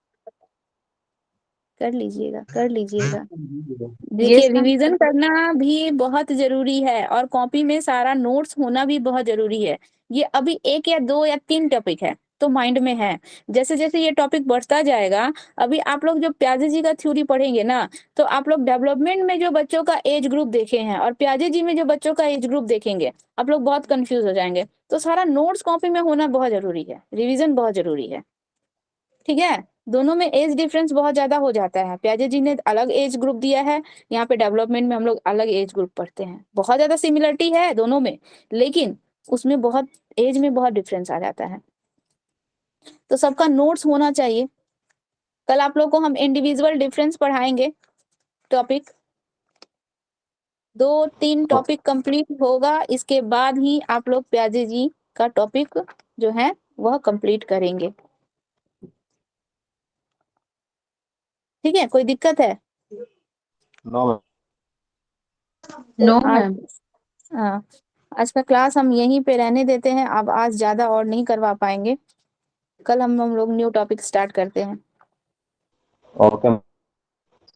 कर लीजिएगा, कर लीजिएगा। देखिए यस मैम। रिवीजन करना भी बहुत जरूरी है और कॉपी में सारा नोट्स होना भी बहुत जरूरी है। ये अभी 1 या 2 या 3 टॉपिक है तो माइंड में है, जैसे जैसे ये टॉपिक बढ़ता जाएगा, अभी आप लोग जो प्याजे जी का थ्योरी पढ़ेंगे ना, तो आप लोग डेवलपमेंट में जो बच्चों का एज ग्रुप देखे हैं और प्याजे जी में जो बच्चों का एज ग्रुप देखेंगे, आप लोग बहुत कंफ्यूज हो जाएंगे। तो सारा नोट्स कॉपी में होना बहुत जरूरी है, रिविजन बहुत जरूरी है। ठीक है, दोनों में एज डिफरेंस बहुत ज्यादा हो जाता है। प्याजे जी ने अलग एज ग्रुप दिया है, यहाँ पे डेवलपमेंट में हम लोग अलग एज ग्रुप पढ़ते हैं। बहुत ज्यादा सिमिलरिटी है दोनों में, लेकिन उसमें बहुत एज में बहुत डिफरेंस आ जाता है। तो सबका नोट्स होना चाहिए। कल आप लोग को हम इंडिविजुअल डिफरेंस पढ़ाएंगे टॉपिक, 2-3 टॉपिक कंप्लीट होगा, इसके बाद ही आप लोग प्याजे जी का टॉपिक जो है वह कंप्लीट करेंगे। ठीक है, कोई दिक्कत है? नो नो आज मैम। हाँ, आज का क्लास हम यहीं पे रहने देते हैं। अब आज ज्यादा और नहीं करवा पाएंगे, कल हम लोग न्यू टॉपिक स्टार्ट करते हैं। Okay,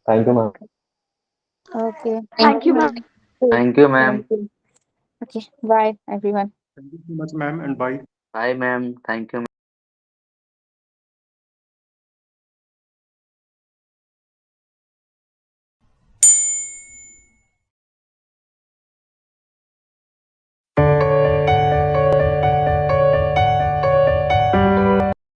thank you ma'am. Okay, thank you ma'am. Thank you, ma'am. Okay, bye everyone. Thank you so much, ma'am, and bye. Bye, ma'am. Thank you.